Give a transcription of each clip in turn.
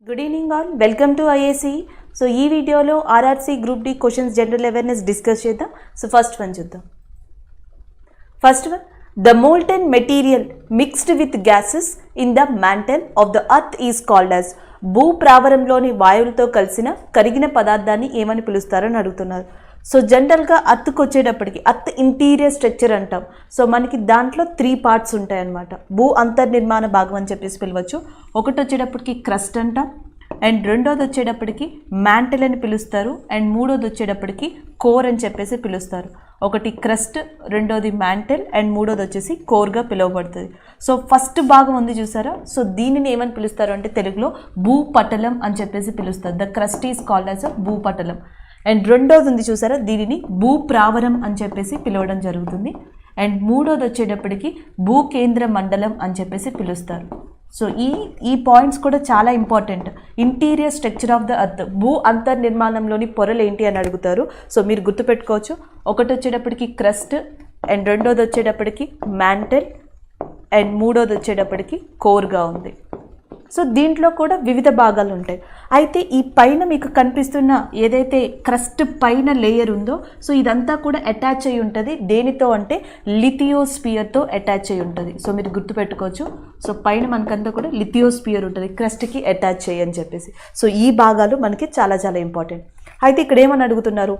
Good evening all, welcome to IAC. So ఈ వీడియోలో RRC Group D questions general awareness discuss చేద్దాం. So first one చూద్దాం. First one, the molten material mixed with gases in the mantle of the earth is called as. భూప్రావరంలోని వాయువులతో కలిసిన కరిగిన పదార్థాన్ని ఏమని పిలుస్తారని అడుగుతున్నారు. సో జనరల్గా అర్త్కి వచ్చేటప్పటికి అర్త్ ఇంటీరియర్ స్ట్రక్చర్ అంటాం. సో మనకి దాంట్లో 3 పార్ట్స్ ఉంటాయన్నమాట. భూ అంతర్నిర్మాణ భాగం అని చెప్పేసి పిలవచ్చు. ఒకటి వచ్చేటప్పటికి క్రస్ట్ అంటాం, అండ్ రెండోది వచ్చేటప్పటికి మ్యాంటల్ అని పిలుస్తారు, అండ్ మూడోది వచ్చేటప్పటికి కోర్ అని చెప్పేసి పిలుస్తారు. ఒకటి క్రస్ట్, రెండోది మ్యాంటల్, అండ్ మూడోది వచ్చేసి కోర్గా పిలువబడుతుంది. సో ఫస్ట్ భాగం ఉంది చూసారా, సో దీనిని ఏమని పిలుస్తారు అంటే తెలుగులో భూపటలం అని చెప్పేసి పిలుస్తారు. The crust is called as a భూపటలం. అండ్ రెండోది ఉంది చూసారా, దీనిని భూప్రావరం అని చెప్పేసి పిలవడం జరుగుతుంది. అండ్ మూడోది వచ్చేటప్పటికి భూకేంద్ర మండలం అని చెప్పేసి పిలుస్తారు. సో ఈ పాయింట్స్ కూడా చాలా important. Interior structure of the earth, భూ అంతర్నిర్మాణంలోని పొరలు ఏంటి అని అడుగుతారు. సో మీరు గుర్తుపెట్టుకోవచ్చు. ఒకటి వచ్చేటప్పటికి క్రస్ట్, అండ్ రెండోది వచ్చేటప్పటికి మ్యాంటల్, అండ్ మూడోది వచ్చేటప్పటికి కోర్గా ఉంది. సో దీంట్లో కూడా వివిధ భాగాలు ఉంటాయి. అయితే ఈ పైన మీకు కనిపిస్తున్న ఏదైతే క్రస్ట్ పైన లేయర్ ఉందో, సో ఇదంతా కూడా అటాచ్ అయి ఉంటుంది. దేనితో అంటే లిథియోస్పియర్తో అటాచ్ అయి ఉంటుంది. సో మీరు గుర్తుపెట్టుకోవచ్చు. సో పైన మనకంతా కూడా లిథియోస్పియర్ ఉంటుంది, క్రస్ట్కి అటాచ్ అయ్యి అని చెప్పేసి. సో ఈ భాగాలు మనకి చాలా చాలా ఇంపార్టెంట్. అయితే ఇక్కడ ఏమని అడుగుతున్నారు,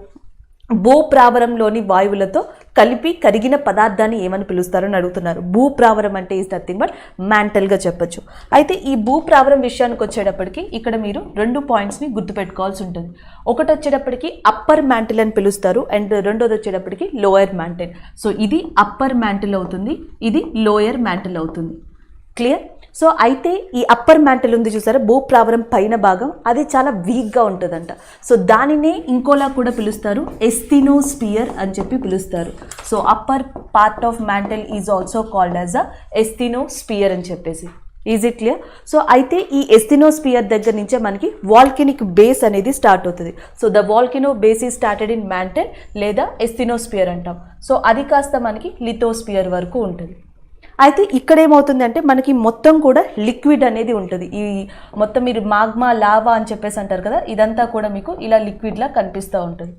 భూప్రావరంలోని వాయువులతో కలిపి కరిగిన పదార్థాన్ని ఏమని పిలుస్తారని అడుగుతున్నారు. భూప్రావరం అంటే ఈజ్ నథింగ్ బట్ మ్యాంటల్గా చెప్పచ్చు. అయితే ఈ భూప్రావరం విషయానికి వచ్చేటప్పటికి ఇక్కడ మీరు 2 పాయింట్స్ని గుర్తుపెట్టుకోవాల్సి ఉంటుంది. ఒకటి వచ్చేటప్పటికి అప్పర్ మ్యాంటిల్ అని పిలుస్తారు, అండ్ రెండోది వచ్చేటప్పటికి లోయర్ మ్యాంటిల్. సో ఇది అప్పర్ మ్యాంటిల్ అవుతుంది, ఇది లోయర్ మ్యాంటిల్ అవుతుంది. క్లియర్? సో అయితే ఈ అప్పర్ మ్యాంటిల్ ఉంది చూసారా, భూప్రావరం పైన భాగం, అది చాలా వీక్గా ఉంటుందంట. సో దానినే ఇంకోలా కూడా పిలుస్తారు, ఎస్థినోస్పియర్ అని చెప్పి పిలుస్తారు. So upper part of mantle is also called as a asthenosphere అని చెప్పేసి. Is it clear? సో అయితే ఈ ఎస్థినోస్పియర్ దగ్గర నుంచే మనకి వాల్కెనిక్ బేస్ అనేది స్టార్ట్ అవుతుంది. So the volcano base is started in mantle లేదా ఎస్థినోస్పియర్ అంటాం. సో అది కాస్త మనకి లిథోస్పియర్ వరకు ఉంటుంది. అయితే ఇక్కడ ఏమవుతుంది అంటే మనకి మొత్తం కూడా లిక్విడ్ అనేది ఉంటుంది. ఈ మొత్తం మీరు మాగ్మా, లావా అని చెప్పేసి అంటారు కదా, ఇదంతా కూడా మీకు ఇలా లిక్విడ్లా కనిపిస్తూ ఉంటుంది.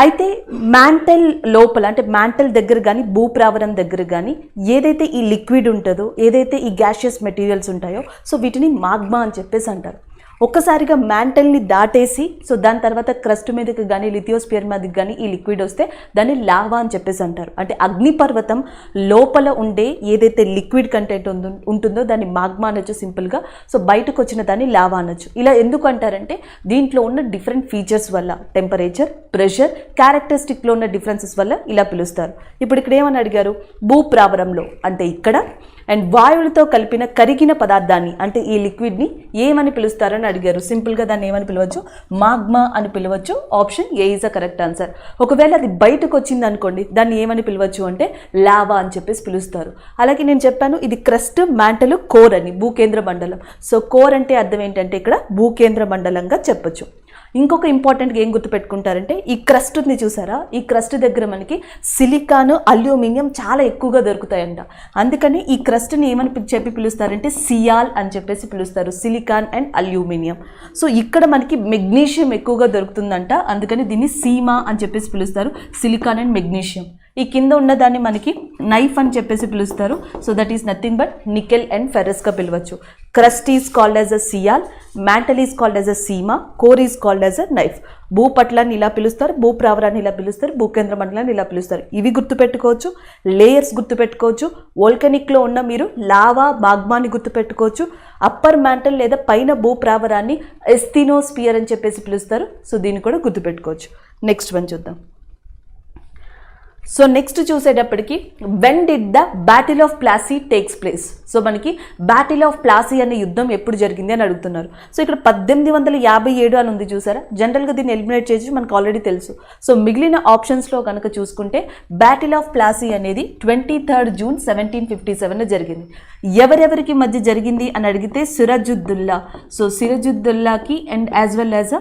అయితే మ్యాంటల్ లోపల అంటే మ్యాంటల్ దగ్గర కానీ భూప్రావరం దగ్గర కానీ ఏదైతే ఈ లిక్విడ్ ఉంటుందో, ఏదైతే ఈ గ్యాషియస్ మెటీరియల్స్ ఉంటాయో, సో వీటిని మాగ్మా అని చెప్పేసి అంటారు. ఒక్కసారిగా మ్యాంటల్ని దాటేసి సో దాని తర్వాత క్రస్ట్ మీదకి కానీ లిథియోస్పియర్ మీదకి కానీ ఈ లిక్విడ్ వస్తే దాన్ని లావా అని చెప్పేసి అంటారు. అంటే అగ్నిపర్వతం లోపల ఉండే ఏదైతే లిక్విడ్ కంటెంట్ ఉంటుందో దాన్ని మాగ్మా అనొచ్చు సింపుల్గా. సో బయటకు వచ్చిన దాన్ని లావా అనొచ్చు. ఇలా ఎందుకు అంటారంటే దీంట్లో ఉన్న డిఫరెంట్ ఫీచర్స్ వల్ల, టెంపరేచర్, ప్రెషర్, క్యారెక్టరిస్టిక్లో ఉన్న డిఫరెన్సెస్ వల్ల ఇలా పిలుస్తారు. ఇప్పుడు ఇక్కడ ఏమని అడిగారు, భూప్రావరంలో అంటే ఇక్కడ, అండ్ వాయువులతో కలిపిన కరిగిన పదార్థాన్ని అంటే ఈ లిక్విడ్ని ఏమని పిలుస్తారని అడిగారు. సింపుల్గా దాన్ని ఏమని పిలవచ్చు, మాగ్మా అని పిలవచ్చు. Option A is a correct answer. ఒకవేళ అది బయటకు వచ్చింది అనుకోండి, దాన్ని ఏమని పిలవచ్చు అంటే లావా అని చెప్పేసి పిలుస్తారు. అలాగే నేను చెప్పాను ఇది క్రస్ట్, మ్యాంటల్, కోర్ అని, భూకేంద్ర మండలం. సో కోర్ అంటే అర్థం ఏంటంటే ఇక్కడ భూకేంద్ర మండలంగా చెప్పచ్చు. ఇంకొక ఇంపార్టెంట్గా ఏం గుర్తుపెట్టుకుంటారంటే ఈ క్రస్ట్ ఉంది చూసారా, ఈ క్రస్ట్ దగ్గర మనకి సిలికాన్, అల్యూమినియం చాలా ఎక్కువగా దొరుకుతాయంట. అందుకని ఈ క్రస్ట్ని ఏమని చెప్పి పిలుస్తారంటే సియాల్ అని చెప్పేసి పిలుస్తారు, సిలికాన్ అండ్ అల్యూమినియం. సో ఇక్కడ మనకి మెగ్నీషియం ఎక్కువగా దొరుకుతుందంట, అందుకని దీన్ని సీమా అని చెప్పేసి పిలుస్తారు, సిలికాన్ అండ్ మెగ్నీషియం. ఈ కింద ఉన్న దాన్ని మనకి నైఫ్ అని చెప్పేసి పిలుస్తారు. So that is nothing but nickel and ఫెరస్గా పిలవచ్చు. Crust is called as a sial, mantle is called as a sima, core is called as a nife. భూపట్లాన్ని ఇలా పిలుస్తారు, భూప్రావరాన్ని ఇలా పిలుస్తారు, భూకేంద్ర మండలాన్ని ఇలా పిలుస్తారు. ఇవి గుర్తుపెట్టుకోవచ్చు. లేయర్స్ గుర్తుపెట్టుకోవచ్చు. వోల్కనిక్లో ఉన్న మీరు లావా, మాగ్మాని గుర్తుపెట్టుకోవచ్చు. అప్పర్ మ్యాంటల్ లేదా పైన భూప్రావరాన్ని ఎస్థినోస్పియర్ అని చెప్పేసి పిలుస్తారు. సో దీన్ని కూడా గుర్తుపెట్టుకోవచ్చు. నెక్స్ట్ వన్ చూద్దాం. సో నెక్స్ట్ చూసేటప్పటికి when did the battle of Plassey takes place. So మనకి బ్యాటిల్ ఆఫ్ ప్లాసీ అనే యుద్ధం ఎప్పుడు జరిగింది అని అడుగుతున్నారు. సో ఇక్కడ 1857 అని ఉంది చూసారా. జనరల్గా దీన్ని ఎలిమినేట్ చేసి మనకు ఆల్రెడీ తెలుసు. సో మిగిలిన ఆప్షన్స్లో కనుక చూసుకుంటే బ్యాటిల్ ఆఫ్ ప్లాసీ అనేది 23 జూన్ 1757 జరిగింది. ఎవరెవరికి మధ్య జరిగింది అని అడిగితే సిరాజుద్దౌలా. సో సిరాజుద్దౌలాకి and as well as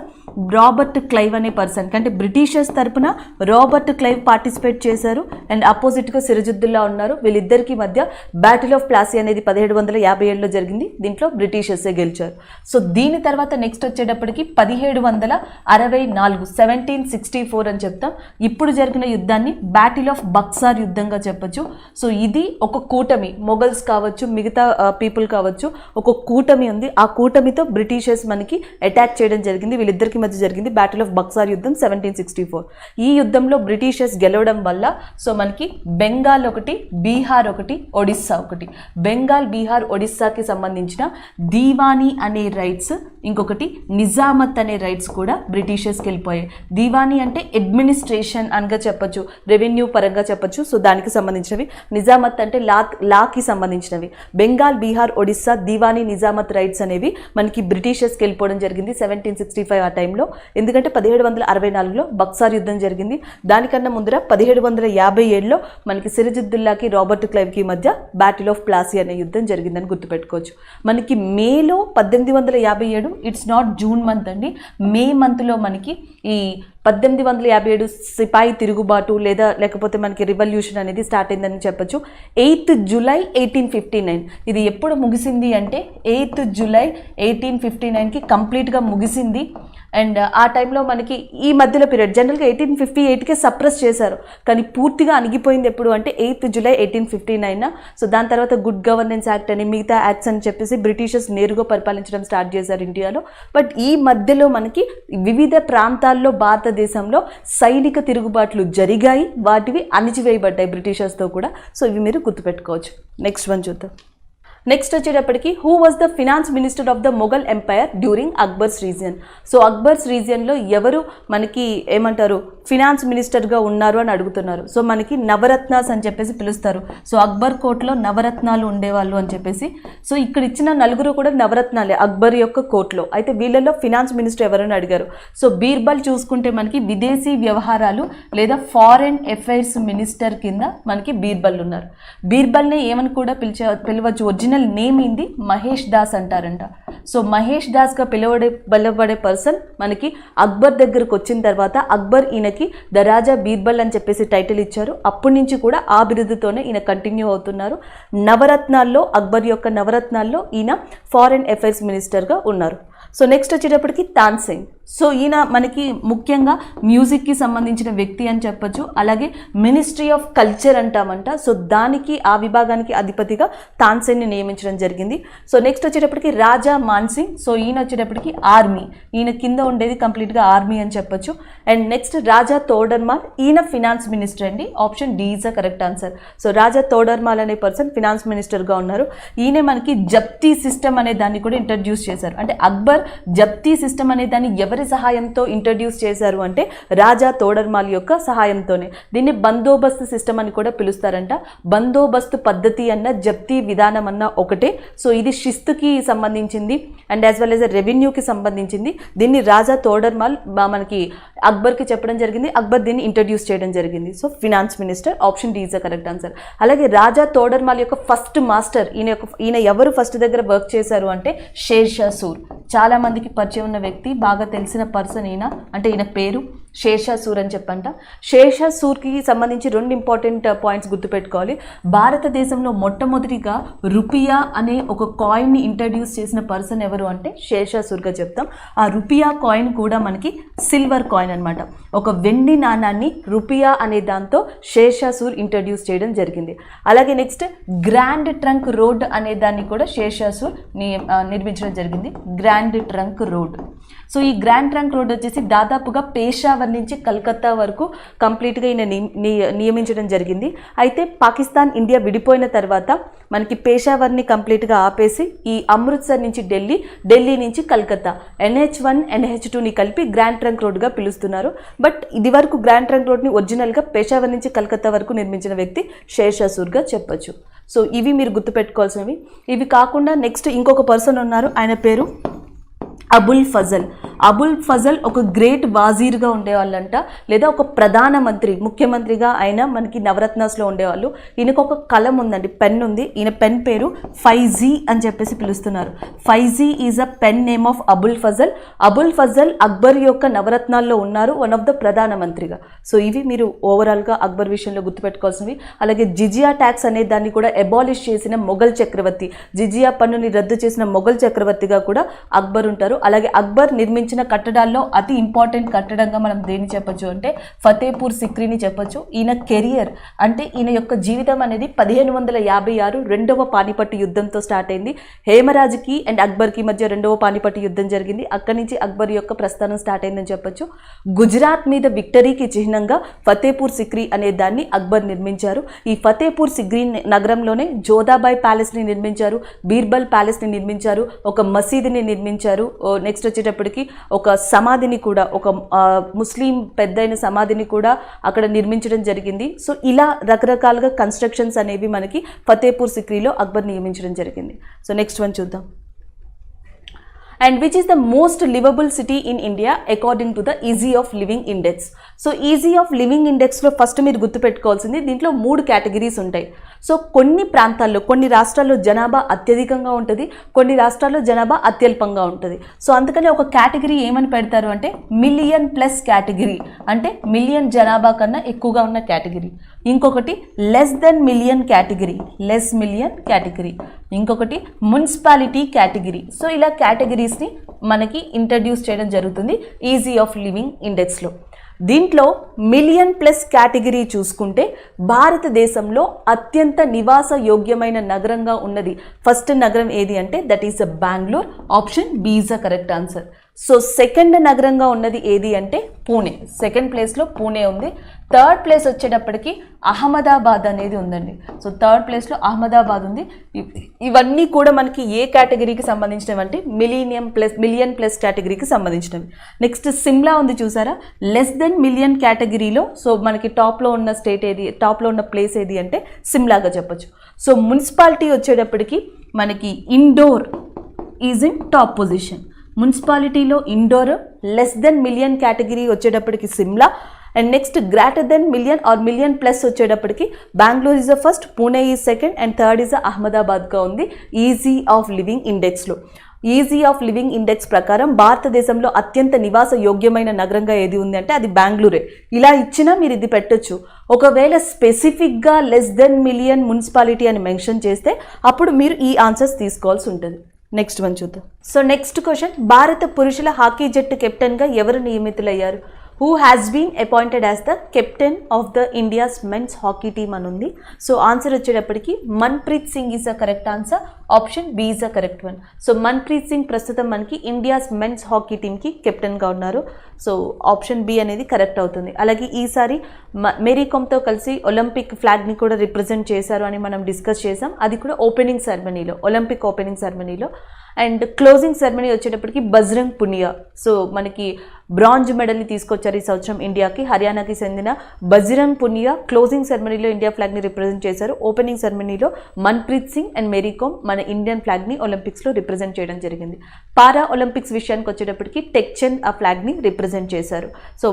Robert Clive అనే పర్సన్, అంటే బ్రిటిషర్స్ తరపున రాబర్ట్ క్లైవ్ పార్టిసిపేట్ చేశారు అండ్ అపోజిట్గా సిరాజుద్దౌలా ఉన్నారు. వీళ్ళిద్దరికి మధ్య బ్యాటిల్ ఆఫ్ ప్లాసీ అనేది 1757లో జరిగింది. దీంట్లో బ్రిటిషర్సే గెలిచారు. సో దీని తర్వాత నెక్స్ట్ వచ్చేటప్పటికి 1764 1764 అని చెప్తాం. ఇప్పుడు జరిగిన యుద్ధాన్ని బ్యాటిల్ ఆఫ్ బక్సార్ యుద్ధంగా చెప్పొచ్చు. సో ఇది ఒక కూటమి, మొఘల్స్ కావచ్చు, మిగతా పీపుల్ కావచ్చు, ఒక కూటమి ఉంది. ఆ కూటమితో బ్రిటిషర్స్ మనకి అటాక్ చేయడం జరిగింది. వీళ్ళిద్దరికి మధ్య జరిగింది బ్యాటిల్ ఆఫ్ బక్సార్ యుద్ధం 1764. ఈ యుద్ధంలో బ్రిటిషర్స్ గెలవడం వల్ల సో మనకి బెంగాల్ ఒకటి, బీహార్ ఒకటి, ఒడిస్సా ఒకటి, బెంగాల్, బీహార్, ఒడిస్సాకి సంబంధించిన దీవానీ అనే రైట్స్, ఇంకొకటి నిజామత్ అనే రైట్స్ కూడా బ్రిటిషర్స్కి వెళ్ళిపోయాయి. దీవానీ అంటే అడ్మినిస్ట్రేషన్ అనగా చెప్పచ్చు, రెవెన్యూ పరంగా చెప్పచ్చు. సో దానికి సంబంధించినవి. నిజామత్ అంటే లాకి సంబంధించినవి. బెంగాల్, బీహార్, ఒడిస్సా దీవానీ, నిజామత్ రైట్స్ అనేవి మనకి బ్రిటిషర్స్కి వెళ్ళిపోవడం జరిగింది 1765 ఆ టైంలో. ఎందుకంటే 1764లో బక్సార్ యుద్ధం జరిగింది. దానికన్నా ముందర 1757లో మనకి సిరాజుద్దౌలాకి రాబర్ట్ క్లైవ్కి మధ్య బ్యాటిల్ ఆఫ్ ప్లాసీ అనే యుద్ధం జరిగిందని గుర్తుపెట్టుకోవచ్చు. మనకి మేలో 1857, ఇట్స్ నాట్ జూన్ మంత్ అండి, మే మంత్లో మనకి ఈ 1857 సిపాయి తిరుగుబాటు లేకపోతే మనకి రివల్యూషన్ అనేది స్టార్ట్ అయిందని చెప్పొచ్చు. 8th జూలై 1859 ఇది ఎప్పుడు ముగిసింది అంటే 8th జూలై 1859కి కంప్లీట్గా ముగిసింది. అండ్ ఆ టైంలో మనకి ఈ మధ్యలో పీరియడ్ జనరల్గా 1858కే సప్రెస్ చేశారు, కానీ పూర్తిగా అణిగిపోయింది ఎప్పుడు అంటే 8th జూలై 1859. సో దాని తర్వాత గుడ్ గవర్నెన్స్ యాక్ట్ అని మిగతా యాక్ట్స్ అని చెప్పేసి బ్రిటిషర్స్ నేరుగా పరిపాలించడం స్టార్ట్ చేశారు ఇండియాలో. బట్ ఈ మధ్యలో మనకి వివిధ ప్రాంతాల్లో భారతదేశంలో సైనిక తిరుగుబాట్లు జరిగాయి, వాటివి అణిచివేయబడ్డాయి బ్రిటిషర్స్తో కూడా. సో ఇవి మీరు గుర్తుపెట్టుకోవచ్చు. నెక్స్ట్ వన్ చూద్దాం. నెక్స్ట్ వచ్చేటప్పటికి who was the finance minister of the Mughal empire during Akbar's region. So Akbar's రీజియన్లో ఎవరు మనకి ఏమంటారు ఫినాన్స్ మినిస్టర్గా ఉన్నారు అని అడుగుతున్నారు. సో మనకి నవరత్నాస్ అని చెప్పేసి పిలుస్తారు. సో అక్బర్ కోర్టులో నవరత్నాలు ఉండేవాళ్ళు అని చెప్పేసి. సో ఇక్కడ ఇచ్చిన నలుగురు కూడా నవరత్నాలే అక్బర్ యొక్క కోర్టులో. అయితే వీళ్ళలో ఫినాన్స్ మినిస్టర్ ఎవరని అడిగారు. సో బీర్బల్ చూసుకుంటే మనకి విదేశీ వ్యవహారాలు లేదా ఫారెన్ అఫైర్స్ మినిస్టర్ కింద మనకి బీర్బల్ ఉన్నారు. బీర్బల్ని ఏమని కూడా పిలవచ్చు, ఒరిజినల్ నేమ్ ఏంది మహేష్ దాస్ అంటారంట. సో మహేష్ దాస్గా పిలువబడే పర్సన్ మనకి అక్బర్ దగ్గరకు వచ్చిన తర్వాత అక్బర్ ఈయనకి ద రాజా బీర్బల్ అని చెప్పేసి టైటిల్ ఇచ్చారు. అప్పటి నుంచి కూడా ఆ బిరుదుతోనే ఈయన కంటిన్యూ అవుతున్నారు. నవరత్నాల్లో అక్బర్ యొక్క నవరత్నాల్లో ఈయన ఫారెన్ అఫైర్స్ మినిస్టర్గా ఉన్నారు. సో నెక్స్ట్ వచ్చేటప్పటికి తాన్సేన్. సో ఈయన మనకి ముఖ్యంగా మ్యూజిక్కి సంబంధించిన వ్యక్తి అని చెప్పొచ్చు. అలాగే మినిస్ట్రీ ఆఫ్ కల్చర్ అంటామంట. సో దానికి ఆ విభాగానికి అధిపతిగా తాన్సేన్ని నియమించడం జరిగింది. సో నెక్స్ట్ వచ్చేటప్పటికి రాజా మాన్సింగ్. సో ఈయన వచ్చేటప్పటికి ఆర్మీ, ఈయన కింద ఉండేది కంప్లీట్గా ఆర్మీ అని చెప్పొచ్చు. అండ్ నెక్స్ట్ రాజా తోడర్మాల్, ఈయన ఫినాన్స్ మినిస్టర్ అండి. Option D is a correct answer. So Raja Todarmal అనే పర్సన్ ఫినాన్స్ మినిస్టర్గా ఉన్నారు. ఈయనే మనకి జప్తీ సిస్టమ్ అనే దాన్ని కూడా ఇంట్రడ్యూస్ చేశారు. అంటే అక్బర్ జప్తీ సిస్టమ్ అనే దాన్ని ఎవరి సహాయంతో ఇంట్రడ్యూస్ చేశారు అంటే రాజా తోడర్మాల్ యొక్క సహాయంతోనే. దీన్ని బందోబస్తు సిస్టమ్ అని కూడా పిలుస్తారంట. బందోబస్తు పద్ధతి అన్న జప్తీ విధానం అన్న ఒకటే. సో ఇది శిస్తుకి సంబంధించింది అండ్ యాజ్ వెల్ యాజ్ రెవెన్యూకి సంబంధించింది. దీన్ని రాజా తోడర్మాల్ మనకి అక్బర్కి చెప్పడం జరిగింది. అక్బర్ దీన్ని ఇంట్రడ్యూస్ చేయడం జరిగింది. So finance minister, option D is the correct answer. అలాగే రాజా తోడర్మాల్ యొక్క ఫస్ట్ మాస్టర్ ఈయన ఎవరు ఫస్ట్ దగ్గర వర్క్ చేశారు అంటే షేర్షా సూర్. చాలా మందికి పరిచయం ఉన్న వ్యక్తి, బాగా తెలిసిన పర్సన్ ఈయన. అంటే ఈయన పేరు షేర్షా సూర్ అని చెప్పంట. షేర్షా సూర్కి సంబంధించి 2 ఇంపార్టెంట్ పాయింట్స్ గుర్తుపెట్టుకోవాలి. భారతదేశంలో మొట్టమొదటిగా రూపియా అనే ఒక కాయిన్ని ఇంట్రడ్యూస్ చేసిన పర్సన్ ఎవరు అంటే షేర్షా సూర్గా చెప్తాం. ఆ రూపియా కాయిన్ కూడా మనకి సిల్వర్ కాయిన్ అనమాట. ఒక వెండి నాణాన్ని రూపియా అనే దాంతో షేర్షా సూర్ ఇంట్రడ్యూస్ చేయడం జరిగింది. అలాగే నెక్స్ట్ గ్రాండ్ ట్రంక్ రోడ్ అనే దాన్ని కూడా షేర్షా సూర్ నిర్మించడం జరిగింది. Grand trunk road. సో ఈ గ్రాండ్ ట్రంక్ రోడ్ వచ్చేసి దాదాపుగా పేషావర్ నుంచి కలకత్తా వరకు కంప్లీట్గా ఈయన నియమించడం జరిగింది. అయితే పాకిస్తాన్ ఇండియా విడిపోయిన తర్వాత మనకి పేషావర్ని కంప్లీట్గా ఆపేసి ఈ అమృత్సర్ నుంచి ఢిల్లీ నుంచి కలకత్తా NH1 NH2ని కలిపి గ్రాండ్ ట్రంక్ రోడ్గా పిలుస్తున్నారు. బట్ ఇది వరకు గ్రాండ్ ట్రంక్ రోడ్ని ఒరిజినల్గా పేషావర్ నుంచి కలకత్తా వరకు నిర్మించిన వ్యక్తి షేర్షా సూర్గా చెప్పొచ్చు. సో ఇవి మీరు గుర్తుపెట్టుకోవాల్సినవి. ఇవి కాకుండా నెక్స్ట్ ఇంకొక పర్సన్ ఉన్నారు, ఆయన పేరు అబుల్ ఫజల్. అబుల్ ఫజల్ ఒక గ్రేట్ వాజీర్గా ఉండేవాళ్ళంట, లేదా ఒక ప్రధానమంత్రి ముఖ్యమంత్రిగా ఆయన మనకి నవరత్నాస్లో ఉండేవాళ్ళు. ఈయనకు ఒక కలం ఉందండి, పెన్ ఉంది. ఈయన పెన్ పేరు ఫైజీ అని చెప్పేసి పిలుస్తున్నారు. Faizi is a pen name of Abul Fazal. Abul Fazal Akbar యొక్క నవరత్నాల్లో ఉన్నారు, వన్ ఆఫ్ ద ప్రధానమంత్రిగా. సో ఇవి మీరు ఓవరాల్గా అక్బర్ విషయంలో గుర్తుపెట్టుకోవాల్సినవి. అలాగే జిజియా ట్యాక్స్ అనే దాన్ని కూడా అబాలిష్ చేసిన మొఘల్ చక్రవర్తి, జిజియా పన్నుని రద్దు చేసిన మొఘల్ చక్రవర్తిగా కూడా అక్బర్ ఉంటారు. అలాగే అక్బర్ నిర్మించిన కట్టడాల్లో అతి ఇంపార్టెంట్ కట్టడంగా మనం దేన్ని చెప్పొచ్చు అంటే ఫతేపూర్ సిక్రీని చెప్పొచ్చు. ఈయన కెరియర్ అంటే ఈయన యొక్క జీవితం అనేది 1556 రెండవ పానిపట్టు యుద్ధంతో స్టార్ట్ అయింది. హేమరాజుకి అండ్ అక్బర్కి మధ్య రెండవ పానిపట్టు యుద్ధం జరిగింది. అక్కడి నుంచి అక్బర్ యొక్క ప్రస్థానం స్టార్ట్ అయిందని చెప్పొచ్చు. గుజరాత్ మీద విక్టరీకి చిహ్నంగా ఫతేపూర్ సిక్రీ అనే దాన్ని అక్బర్ నిర్మించారు. ఈ ఫతేపూర్ సిక్రీ నగరంలోనే జోధాబాయ్ ప్యాలెస్ని నిర్మించారు, బీర్బల్ ప్యాలెస్ని నిర్మించారు, ఒక మసీదుని నిర్మించారు. నెక్స్ట్ వచ్చేటప్పటికి ఒక సమాధిని కూడా, ఒక ముస్లిం పెద్దయిన సమాధిని కూడా అక్కడ నిర్మించడం జరిగింది. సో ఇలా రకరకాలుగా కన్స్ట్రక్షన్స్ అనేవి మనకి ఫతేపూర్ సిక్రీలో అక్బర్ నియమించడం జరిగింది. సో నెక్స్ట్ వన్ చూద్దాం. And which is the most livable city in India according to the easy of living index. So easy of living ఇండెక్స్లో ఫస్ట్ మీరు గుర్తుపెట్టుకోవాల్సింది, దీంట్లో 3 కేటగిరీస్ ఉంటాయి. సో కొన్ని ప్రాంతాల్లో, కొన్ని రాష్ట్రాల్లో జనాభా అత్యధికంగా ఉంటుంది, కొన్ని రాష్ట్రాల్లో జనాభా అత్యల్పంగా ఉంటుంది. సో అందుకని ఒక కేటగిరీ ఏమని పెడతారు అంటే మిలియన్ ప్లస్ కేటగిరీ, అంటే మిలియన్ జనాభా కన్నా ఎక్కువగా ఉన్న కేటగిరీ. ఇంకొకటి less than million category, less million category. ఇంకొకటి మున్సిపాలిటీ కేటగిరీ. సో ఇలా కేటగిరీస్ని మనకి ఇంట్రడ్యూస్ చేయడం జరుగుతుంది ఈజీ ఆఫ్ లివింగ్ ఇండెక్స్లో. దీంట్లో మిలియన్ ప్లస్ కేటగిరీ చూసుకుంటే భారతదేశంలో అత్యంత నివాస యోగ్యమైన నగరంగా ఉన్నది ఫస్ట్ నగరం ఏది అంటే that is Bengaluru. Option B is the correct answer. So second నగరంగా ఉన్నది ఏది అంటే పూణే. సెకండ్ ప్లేస్లో పూణే ఉంది. థర్డ్ ప్లేస్ వచ్చేటప్పటికి అహ్మదాబాద్ అనేది ఉందండి. సో థర్డ్ ప్లేస్లో అహ్మదాబాద్ ఉంది. ఇవన్నీ కూడా మనకి ఏ కేటగిరీకి సంబంధించినవి అంటే మిలియన్ ప్లస్ కేటగిరీకి సంబంధించినవి. నెక్స్ట్ సిమ్లా ఉంది చూసారా, లెస్ దెన్ మిలియన్ కేటగిరీలో. సో మనకి టాప్లో ఉన్న స్టేట్ ఏది, టాప్లో ఉన్న ప్లేస్ ఏది అంటే సిమ్లాగా చెప్పొచ్చు. సో మున్సిపాలిటీ వచ్చేటప్పటికి మనకి Indore is in top position. మున్సిపాలిటీలో Indore, less than million category వచ్చేటప్పటికి Shimla, and next greater than million or million plus వచ్చేటప్పటికి Bengaluru is the first, Pune is second, and third is అహ్మదాబాద్గా ఉంది ఈజీ ఆఫ్ లివింగ్ ఇండెక్స్లో. ఈజీ ఆఫ్ లివింగ్ ఇండెక్స్ ప్రకారం భారతదేశంలో అత్యంత నివాస యోగ్యమైన నగరంగా ఏది ఉంది అంటే అది బెంగళూరే. ఇలా ఇచ్చినా మీరు ఇది పెట్టొచ్చు. ఒకవేళ స్పెసిఫిక్గా లెస్ దెన్ మిలియన్ మున్సిపాలిటీ అని మెన్షన్ చేస్తే అప్పుడు మీరు ఈ ఆన్సర్స్ తీసుకోవాల్సి ఉంటుంది. నెక్స్ట్ వన్ చూద్దాం. సో నెక్స్ట్ క్వశ్చన్, భారత పురుషుల హాకీ జట్టు కెప్టెన్గా ఎవరు నియమితులయ్యారు? Who has been appointed as the captain of the India's men's hockey team అని ఉంది. సో ఆన్సర్ వచ్చేటప్పటికి Manpreet Singh is a correct answer. Option B is a correct one. So Manpreet Singh ప్రస్తుతం మనకి ఇండియాస్ మెన్స్ హాకీ టీమ్కి కెప్టెన్గా ఉన్నారు. సో ఆప్షన్ బి అనేది correct అవుతుంది. అలాగే ఈసారి మేరీ కామ్తో కలిసి ఒలింపిక్ ఫ్లాగ్ని కూడా రిప్రజెంట్ చేశారు అని మనం డిస్కస్ చేసాం. అది కూడా ఓపెనింగ్ సెరమనీలో, ఒలింపిక్ ఓపెనింగ్ సెరమనీలో. అండ్ క్లోజింగ్ సెరమనీ వచ్చేటప్పటికి బజరంగ్ పునియా, సో మనకి బ్రాంజ్ మెడల్ని తీసుకొచ్చారు ఈ సంవత్సరం ఇండియాకి. హర్యానాకి చెందిన బజరంగ్ పునియా క్లోజింగ్ సెరమనీలో ఇండియా ఫ్లాగ్ని రిప్రజెంట్ చేశారు. ఓపెనింగ్ సెరమనీలో మన్ప్రీత్ సింగ్ అండ్ మేరీ కామ్ మన ఇండియన్ ఫ్లాగ్ని ఒలింపిక్స్లో రిప్రజెంట్ చేయడం జరిగింది. పారా ఒలింపిక్స్ విషయానికి వచ్చేటప్పటికి టెక్చెన్ ఆ ఫ్లాగ్ని రిప్రజెంట్ చేశారు. సో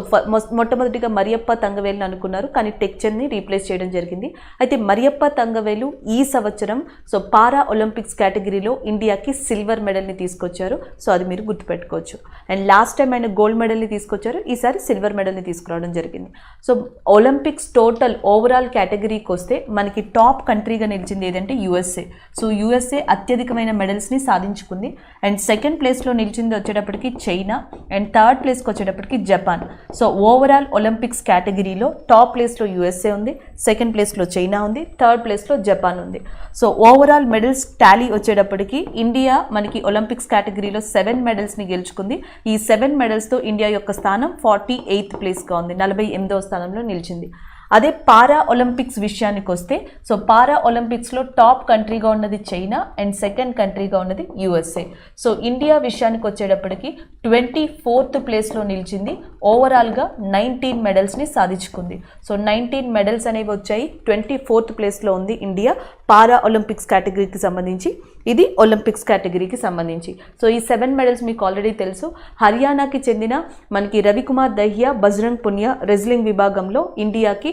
మొట్టమొదటిగా మరియప్ప తంగవేలుని అనుకున్నారు, కానీ టెక్చెన్ని రీప్లేస్ చేయడం జరిగింది. అయితే మరియప్ప తంగవేలు ఈ సంవత్సరం సో పారా ఒలింపిక్స్ కేటగిరీలో ఇండియాకి సిల్వర్ మెడల్ని తీసుకొచ్చారు. సో అది మీరు గుర్తుపెట్టుకోవచ్చు. అండ్ లాస్ట్ టైం ఆయన గోల్డ్ మెడల్ని తీసుకొచ్చారు, ఈసారి సిల్వర్ మెడల్ని తీసుకురావడం జరిగింది. సో ఒలింపిక్స్ టోటల్ ఓవరాల్ కేటగిరీకి వస్తే మనకి టాప్ కంట్రీగా నిలిచింది ఏదంటే యూఎస్ఏ. సో యూఎస్ఏ అత్యధికమైన మెడల్స్ని సాధించుకుంది. అండ్ సెకండ్ ప్లేస్లో నిలిచింది వచ్చేటప్పటికి చైనా, అండ్ థర్డ్ ప్లేస్కి వచ్చేటప్పటికి జపాన్. సో ఓవరాల్ ఒలింపిక్స్ కేటగిరీలో టాప్ ప్లేస్లో యూఎస్ఏ ఉంది, సెకండ్ ప్లేస్లో చైనా ఉంది, థర్డ్ ప్లేస్లో జపాన్ ఉంది. సో ఓవరాల్ మెడల్స్ టాలీ వచ్చేటప్పటికి ఇండియా మనకి ఒలింపిక్స్ కేటగిరీలో 7 మెడల్స్ని గెలుచుకుంది. ఈ 7 మెడల్స్తో ఇండియా యొక్క స్థానం 48th ప్లేస్గా ఉంది, 48వ స్థానంలో నిలిచింది. అదే పారా ఒలింపిక్స్ విషయానికి వస్తే సో పారా ఒలింపిక్స్లో టాప్ కంట్రీగా ఉన్నది చైనా అండ్ సెకండ్ కంట్రీగా ఉన్నది యూఎస్ఏ. సో ఇండియా విషయానికి వచ్చేటప్పటికి 24th ప్లేస్లో నిలిచింది ఓవరాల్గా 19 మెడల్స్ని సాధించుకుంది. సో 19 మెడల్స్ అనేవి వచ్చాయి. 24th ప్లేస్లో ఉంది ఇండియా పారా ఒలింపిక్స్ కేటగిరీకి సంబంధించి, ఇది ఒలింపిక్స్ కేటగిరీకి సంబంధించి. సో ఈ 7 మెడల్స్ మీకు ఆల్రెడీ తెలుసు. హర్యానాకి చెందిన మనకి రవికుమార్ దహియా బజరంగ్ పునియా రెజ్లింగ్ విభాగంలో ఇండియాకి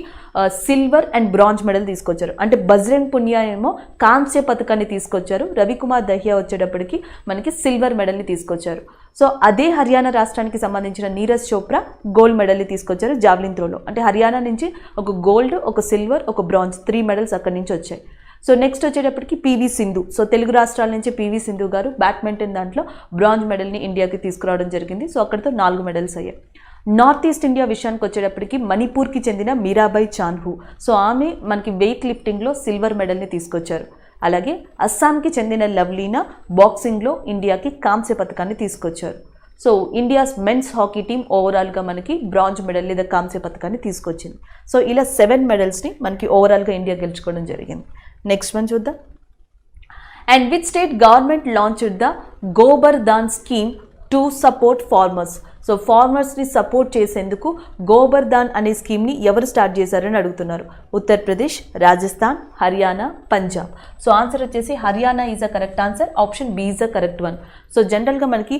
సిల్వర్ అండ్ బ్రాంజ్ మెడల్ తీసుకొచ్చారు. అంటే బజరంగ్ పునియా ఏమో కాంస్య పథకాన్ని తీసుకొచ్చారు, రవికుమార్ దహియా వచ్చేటప్పటికి మనకి సిల్వర్ మెడల్ని తీసుకొచ్చారు. సో అదే హర్యానా రాష్ట్రానికి సంబంధించిన నీరజ్ చోప్రా గోల్డ్ మెడల్ని తీసుకొచ్చారు జావ్లిన్ త్రోలో. అంటే హర్యానా నుంచి ఒక గోల్డ్, ఒక సిల్వర్, ఒక బ్రాంజ్ 3 మెడల్స్ అక్కడి నుంచి వచ్చాయి. సో నెక్స్ట్ వచ్చేటప్పటికి పివి సింధు. సో తెలుగు రాష్ట్రాల నుంచి పివి సింధు గారు బ్యాడ్మింటన్ దాంట్లో బ్రాంజ్ మెడల్ని ఇండియాకి తీసుకురావడం జరిగింది. సో అక్కడితో 4 మెడల్స్ అయ్యాయి. నార్త్ ఈస్ట్ ఇండియా విషయానికి వచ్చేటప్పటికి మణిపూర్కి చెందిన మీరాబాయి చాన్హు. సో ఆమె మనకి వెయిట్ లిఫ్టింగ్లో సిల్వర్ మెడల్ని తీసుకొచ్చారు. అలాగే అస్సాంకి చెందిన లవ్లీనా బాక్సింగ్లో ఇండియాకి కాంస్య పథకాన్ని తీసుకొచ్చారు. So India's men's hockey team ఓవరాల్గా మనకి బ్రాంజ్ మెడల్ లేదా కాంస్య పథకాన్ని తీసుకొచ్చింది. సో ఇలా 7 మెడల్స్ని మనకి ఓవరాల్గా ఇండియా గెలుచుకోవడం జరిగింది. నెక్స్ట్ వన్ చూద్దాం. And which state government launched the Gobar Dhan scheme to support farmers. So ఫార్మర్స్ని సపోర్ట్ చేసేందుకు గోబర్ దాన్ అనే స్కీమ్ని ఎవరు స్టార్ట్ చేశారని అడుగుతున్నారు. ఉత్తరప్రదేశ్, రాజస్థాన్, హర్యానా, పంజాబ్. సో ఆన్సర్ వచ్చేసి Haryana is a correct answer. Option B is a correct one. So జనరల్గా మనకి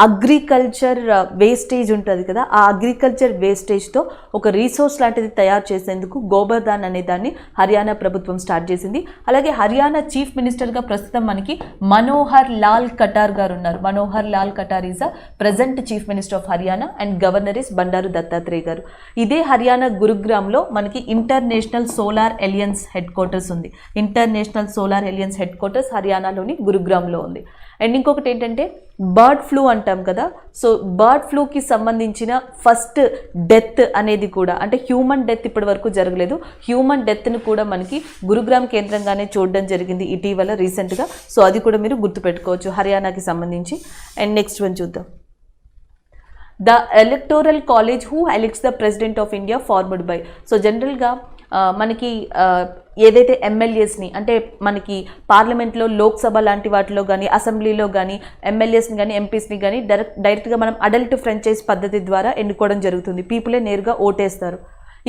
అగ్రికల్చర్ వేస్టేజ్ ఉంటుంది కదా, ఆ అగ్రికల్చర్ వేస్టేజ్తో ఒక రీసోర్స్ లాంటిది తయారు చేసేందుకు గోబర్ దాన్ అనే దాన్ని హర్యానా ప్రభుత్వం స్టార్ట్ చేసింది. అలాగే హర్యానా చీఫ్ మినిస్టర్గా ప్రస్తుతం మనకి మనోహర్ లాల్ కటార్ గారు ఉన్నారు. Manohar Lal Khattar is a present chief minister of Haryana and governor is Bandaru Dattatreya గారు. ఇదే హర్యానా గురుగ్రామ్లో మనకి international solar alliance headquarters ఉంది. International solar alliance headquarters హర్యానాలోని గురుగ్రామ్లో ఉంది. అండ్ ఇంకొకటి ఏంటంటే బర్డ్ ఫ్లూ అంటాం కదా, సో బర్డ్ ఫ్లూకి సంబంధించిన ఫస్ట్ డెత్ అనేది కూడా, అంటే హ్యూమన్ డెత్ ఇప్పటి వరకు జరగలేదు, హ్యూమన్ డెత్ను కూడా మనకి గురుగ్రామ్ కేంద్రంగానే చూడడం జరిగింది ఇటీవల రీసెంట్గా. సో అది కూడా మీరు గుర్తుపెట్టుకోవచ్చు హర్యానాకి సంబంధించి. అండ్ నెక్స్ట్ వన్ చూద్దాం. The electoral college who elects the president of India formed by. So జనరల్గా మనకి ఏదైతే ఎమ్మెల్యేస్ని, అంటే మనకి పార్లమెంట్లో లోక్సభ లాంటి వాటిలో కానీ అసెంబ్లీలో కానీ ఎమ్మెల్యేస్ని కానీ ఎంపీస్ని కానీ డైరెక్ట్గా మనం అడల్ట్ ఫ్రాంచైజ్ పద్ధతి ద్వారా ఎన్నుకోవడం జరుగుతుంది. పీపులే నేరుగా ఓటేస్తారు.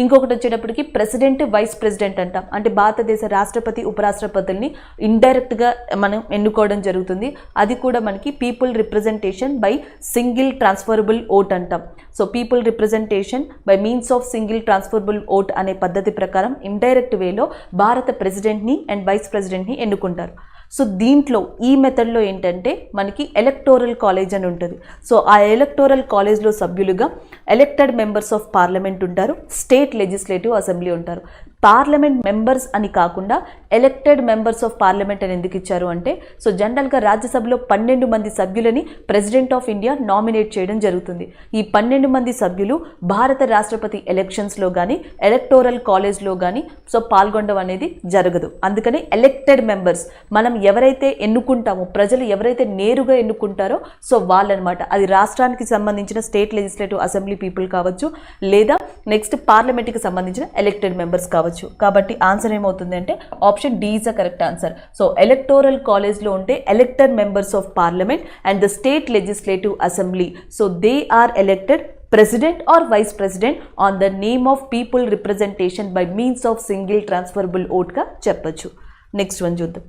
ఇంకొకటి వచ్చేటప్పటికి ప్రెసిడెంట్, వైస్ ప్రెసిడెంట్ అంటాం. అంటే భారతదేశ రాష్ట్రపతి, ఉపరాష్ట్రపతుల్ని ఇండైరెక్ట్గా మనం ఎన్నుకోవడం జరుగుతుంది. అది కూడా మనకి people representation by single transferable vote అంటాం. So people representation by means of single transferable vote అనే పద్ధతి ప్రకారం ఇండైరెక్ట్ వేలో భారత ప్రెసిడెంట్ని అండ్ వైస్ ప్రెసిడెంట్ని ఎన్నుకుంటారు. సో దీంట్లో ఈ మెథడ్లో ఏంటంటే మనకి ఎలక్టోరల్ కాలేజ్ అని ఉంటుంది. సో ఆ ఎలక్టోరల్ కాలేజ్లో సభ్యులుగా ఎలక్టెడ్ మెంబర్స్ ఆఫ్ పార్లమెంట్ ఉంటారు, స్టేట్ లెజిస్లేటివ్ అసెంబ్లీ ఉంటారు. పార్లమెంట్ మెంబర్స్ అని కాకుండా ఎలక్టెడ్ మెంబర్స్ ఆఫ్ పార్లమెంట్ అని ఎందుకు ఇచ్చారు అంటే, సో జనరల్గా రాజ్యసభలో 12 మంది సభ్యులని ప్రెసిడెంట్ ఆఫ్ ఇండియా నామినేట్ చేయడం జరుగుతుంది. ఈ 12 మంది సభ్యులు భారత రాష్ట్రపతి ఎలక్షన్స్లో కానీ ఎలక్టోరల్ కాలేజ్లో కానీ సో పాల్గొనడం అనేది జరగదు. అందుకని ఎలక్టెడ్ మెంబర్స్, మనం ఎవరైతే ఎన్నుకుంటామో, ప్రజలు ఎవరైతే నేరుగా ఎన్నుకుంటారో సో వాళ్ళనమాట. అది రాష్ట్రానికి సంబంధించిన స్టేట్ లెజిస్లేటివ్ అసెంబ్లీ పీపుల్ కావచ్చు, లేదా నెక్స్ట్ పార్లమెంట్కి సంబంధించిన ఎలక్టెడ్ మెంబర్స్ కావచ్చు. కాబట్టి ఆన్సర్ ఏమవుతుంది అంటే option D is the correct answer. So electoral కాలేజ్లో ఉంటే elected members of parliament and the state legislative assembly, so they are elected president or vice president on the name of people representation by means of single transferable vote గా చెప్పొచ్చు. Next one చూద్దాం.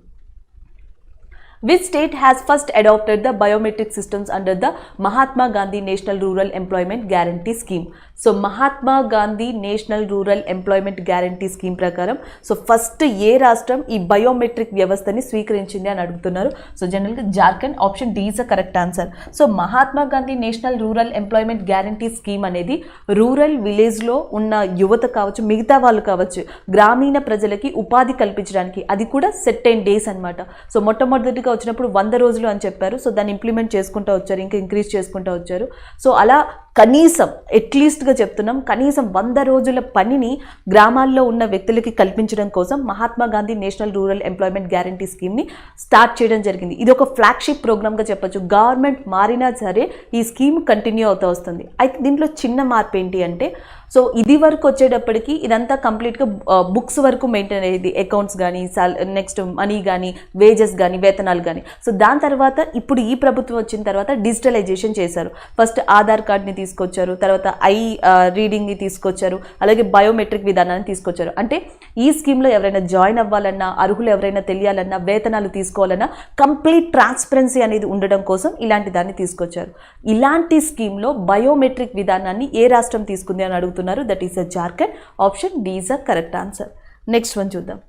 Which state has first adopted the biometric systems under the Mahatma Gandhi National Rural Employment Guarantee Scheme? So Mahatma Gandhi national rural employment guarantee scheme ప్రకారం so first ఏ రాష్ట్రం ఈ biometric వ్యవస్థని స్వీకరించింది అని అడుగుతున్నారు. సో జనరల్గా Jharkhand. Option D is the correct answer. So Mahatma Gandhi national rural employment guarantee scheme అనేది రూరల్ విలేజ్లో ఉన్న యువత కావచ్చు, మిగతా వాళ్ళు కావచ్చు, గ్రామీణ ప్రజలకి ఉపాధి కల్పించడానికి, అది కూడా సెర్టైన్ డేస్ అనమాట. సో మొట్టమొదటిగా వచ్చినప్పుడు 100 రోజులు అని చెప్పారు. సో దాన్ని ఇంప్లిమెంట్ చేసుకుంటూ వచ్చారు, ఇంకా ఇంక్రీజ్ చేసుకుంటూ వచ్చారు. సో అలా కనీసం అట్లీస్ట్గా చెప్తున్నాం, కనీసం 100 రోజుల పనిని గ్రామాల్లో ఉన్న వ్యక్తులకి కల్పించడం కోసం Mahatma Gandhi national rural employment guarantee స్కీమ్ని స్టార్ట్ చేయడం జరిగింది. ఇది ఒక ఫ్లాగ్షిప్ ప్రోగ్రామ్గా చెప్పొచ్చు. గవర్నమెంట్ మారినా సరే ఈ స్కీమ్ కంటిన్యూ అవుతూ వస్తుంది. అయితే దీంట్లో చిన్న మార్పు ఏంటి అంటే, సో ఇది వరకు వచ్చేటప్పటికి ఇదంతా కంప్లీట్గా బుక్స్ వరకు మెయింటైన్ అయ్యేది, అకౌంట్స్ కానీ, నెక్స్ట్ మనీ కానీ, వేజెస్ కానీ, వేతనాలు కానీ. సో దాని తర్వాత ఇప్పుడు ఈ ప్రభుత్వం వచ్చిన తర్వాత డిజిటలైజేషన్ చేశారు. ఫస్ట్ ఆధార్ కార్డ్ని తీసుకొచ్చారు, తర్వాత రీడింగ్ని తీసుకొచ్చారు, అలాగే బయోమెట్రిక్ విధానాన్ని తీసుకొచ్చారు. అంటే ఈ స్కీమ్లో ఎవరైనా జాయిన్ అవ్వాలన్నా, అర్హులు ఎవరైనా తెలియాలన్నా, వేతనాలు తీసుకోవాలన్నా కంప్లీట్ ట్రాన్స్పరెన్సీ అనేది ఉండడం కోసం ఇలాంటి దాన్ని తీసుకొచ్చారు. ఇలాంటి స్కీమ్లో బయోమెట్రిక్ విధానాన్ని ఏ రాష్ట్రం తీసుకుంది అని అడుగుతున్నారు. That is a Jharkhand. Option D is a correct answer. Next one చూద్దాం.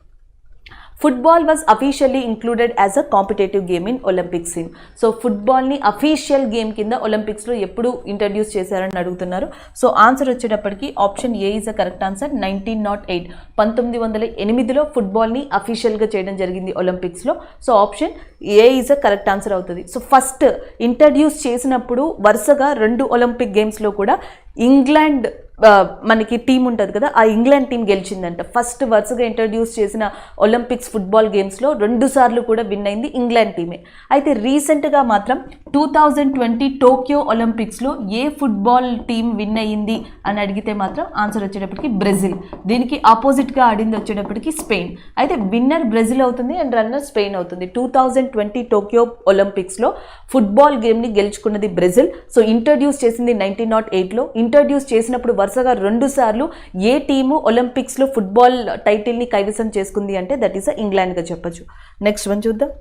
Football was officially included as a competitive game in Olympics in. So ఫుట్బాల్ని అఫీషియల్ గేమ్ కింద ఒలింపిక్స్లో ఎప్పుడు ఇంట్రడ్యూస్ చేశారని అడుగుతున్నారు. సో ఆన్సర్ వచ్చేటప్పటికి option A is a correct answer. 1908 1908లో ఫుట్బాల్ని అఫీషియల్గా చేయడం జరిగింది ఒలింపిక్స్లో. So option A is a correct answer అవుతుంది. సో ఫస్ట్ ఇంట్రడ్యూస్ చేసినప్పుడు వరుసగా 2 ఒలింపిక్ గేమ్స్లో కూడా ఇంగ్లాండ్ మనకి టీం ఉంటుంది కదా, ఆ ఇంగ్లాండ్ టీం గెలిచిందంట. ఫస్ట్ వరుసగా ఇంట్రడ్యూస్ చేసిన ఒలింపిక్స్ ఫుట్బాల్ గేమ్స్లో 2 సార్లు కూడా విన్ అయింది ఇంగ్లాండ్ టీమే. అయితే రీసెంట్గా మాత్రం 2020 టోక్యో ఒలింపిక్స్లో ఏ ఫుట్బాల్ టీం విన్ అయ్యింది అని అడిగితే మాత్రం ఆన్సర్ వచ్చేటప్పటికి బ్రెజిల్. దీనికి ఆపోజిట్గా ఆడింది వచ్చేటప్పటికి స్పెయిన్. అయితే విన్నర్ బ్రెజిల్ అవుతుంది అండ్ రన్నర్ స్పెయిన్ అవుతుంది. 2020 టోక్యో ఒలింపిక్స్లో ఫుట్బాల్ గేమ్ని గెలుచుకున్నది బ్రెజిల్. సో ఇంట్రడ్యూస్ చేసింది 1908లో. ఇంట్రడ్యూస్ చేసినప్పుడు వరుసగా 2 సార్లు ఏ టీము ఒలింపిక్స్లో ఫుట్బాల్ టైటిల్ని కైవసం చేసుకుంది అంటే దట్ ఈస్ ఇంగ్లాండ్గా చెప్పచ్చు. నెక్స్ట్ వన్ చూద్దాం.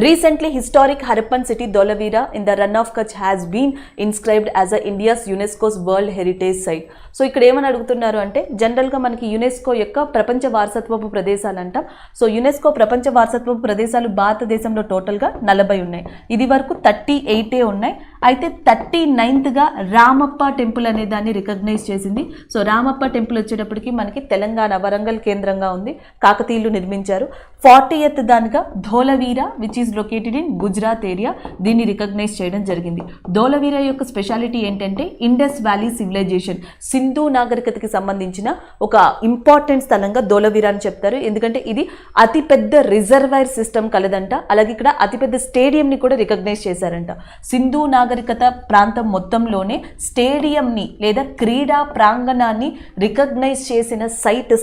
Recently, historic Harappan city Dholavira in the Run of Kutch has been inscribed as a India's UNESCO's World Heritage Site. So ఇక్కడ ఏమని అడుగుతున్నారు అంటే జనరల్గా మనకి యునెస్కో యొక్క ప్రపంచ వారసత్వపు ప్రదేశాలు అంటాం. సో యునెస్కో ప్రపంచ వారసత్వపు ప్రదేశాలు భారతదేశంలో టోటల్గా 40 ఉన్నాయి. ఇది వరకు 38 ఉన్నాయి. అయితే 39గా రామప్ప టెంపుల్ అనే దాన్ని రికగ్నైజ్ చేసింది. సో రామప్ప టెంపుల్ వచ్చేటప్పటికి మనకి తెలంగాణ వరంగల్ కేంద్రంగా ఉంది, కాకతీయులు నిర్మించారు. 40th దానిగా Dholavira which is located in Gujarat area, దీన్ని రికగ్నైజ్ చేయడం జరిగింది. ధోలవీర యొక్క స్పెషాలిటీ ఏంటంటే ఇండస్ వ్యాలీ సివిలైజేషన్, సింధు నాగరికతకి సంబంధించిన ఒక ఇంపార్టెంట్ స్థలంగా ధోలవీర అని చెప్తారు. ఎందుకంటే ఇది అతిపెద్ద రిజర్వాయర్ సిస్టమ్ కలదంట. అలాగే ఇక్కడ అతిపెద్ద స్టేడియంని కూడా రికగ్నైజ్ చేశారంట. సింధు నాగరికత ప్రాంతం మొత్తంలోనే స్టేడియంని లేదా క్రీడా ప్రాంగణాన్ని రికగ్నైజ్ చేసిన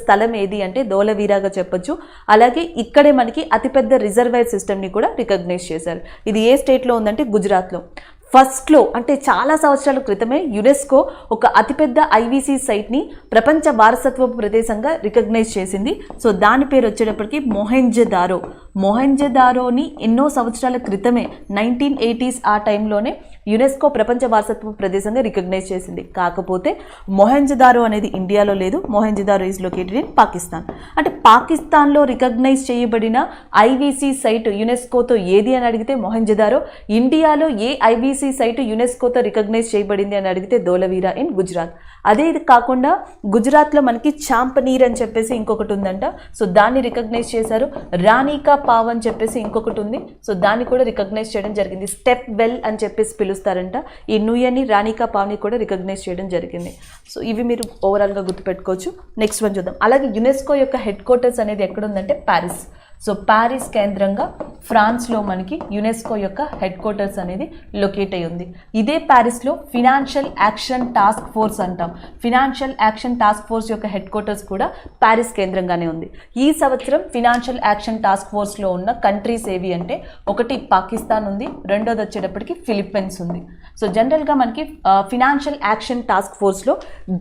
స్థలం ఏది అంటే ధోలవీరాగా చెప్పొచ్చు. అలాగే ఇక్కడే మనకి అతిపెద్ద రిజర్వాయర్ సిస్టమ్ని కూడా రికగ్నైజ్ చేశారు. ఇది ఏ స్టేట్లో ఉందంటే గుజరాత్లో. ఫస్ట్లో అంటే చాలా సంవత్సరాల క్రితమే యునెస్కో ఒక అతిపెద్ద ఐవీసీ సైట్ని ప్రపంచ వారసత్వపు ప్రదేశంగా రికగ్నైజ్ చేసింది. సో దాని పేరు వచ్చేటప్పటికి మొహెంజోదారో. మొహెంజోదారోని ఎన్నో సంవత్సరాల క్రితమే 1980s ఆ టైంలోనే యునెస్కో ప్రపంచ వారసత్వ ప్రదేశంగా రికగ్నైజ్ చేసింది. కాకపోతే మొహెంజోదారో అనేది ఇండియాలో లేదు. Mohenjo-daro is located in Pakistan. అంటే పాకిస్తాన్లో రికగ్నైజ్ చేయబడిన ఐవీసీ సైట్ యునెస్కోతో ఏది అని అడిగితే మొహెంజోదారో. ఇండియాలో ఏ ఐవీసీ సైట్ యునెస్కోతో రికగ్నైజ్ చేయబడింది అని అడిగితే ధోలవీరా ఇన్ గుజరాత్. అదే కాకుండా గుజరాత్లో మనకి చాంపనీర్ అని చెప్పేసి ఇంకొకటి ఉందంట. సో దాన్ని రికగ్నైజ్ చేశారు. రాణికా పావ్ అని చెప్పేసి ఇంకొకటి ఉంది. సో దాన్ని కూడా రికగ్నైజ్ చేయడం జరిగింది. స్టెప్ వెల్ అని చెప్పేసి పిలుస్తారంట. ఈ నుయ్యని రాణికా పావ్ని కూడా రికగ్నైజ్ చేయడం జరిగింది. సో ఇవి మీరు ఓవరాల్గా గుర్తుపెట్టుకోవచ్చు. నెక్స్ట్ వన్ చూద్దాం. అలాగే యునెస్కో యొక్క హెడ్ క్వార్టర్స్ అనేది ఎక్కడ ఉందంటే ప్యారిస్. సో ప్యారిస్ కేంద్రంగా ఫ్రాన్స్లో మనకి యునెస్కో యొక్క హెడ్ క్వార్టర్స్ అనేది లొకేట్ అయి ఉంది. ఇదే ప్యారిస్లో ఫినాన్షియల్ యాక్షన్ టాస్క్ ఫోర్స్ అంటాం. ఫినాన్షియల్ యాక్షన్ టాస్క్ ఫోర్స్ యొక్క హెడ్ క్వార్టర్స్ కూడా ప్యారిస్ కేంద్రంగానే ఉంది. ఈ సంవత్సరం ఫినాన్షియల్ యాక్షన్ టాస్క్ ఫోర్స్లో ఉన్న కంట్రీస్ ఏవి అంటే ఒకటి పాకిస్తాన్ ఉంది, రెండోది వచ్చేటప్పటికి ఫిలిప్పైన్స్ ఉంది. సో జనరల్గా మనకి ఫినాన్షియల్ యాక్షన్ టాస్క్ ఫోర్స్లో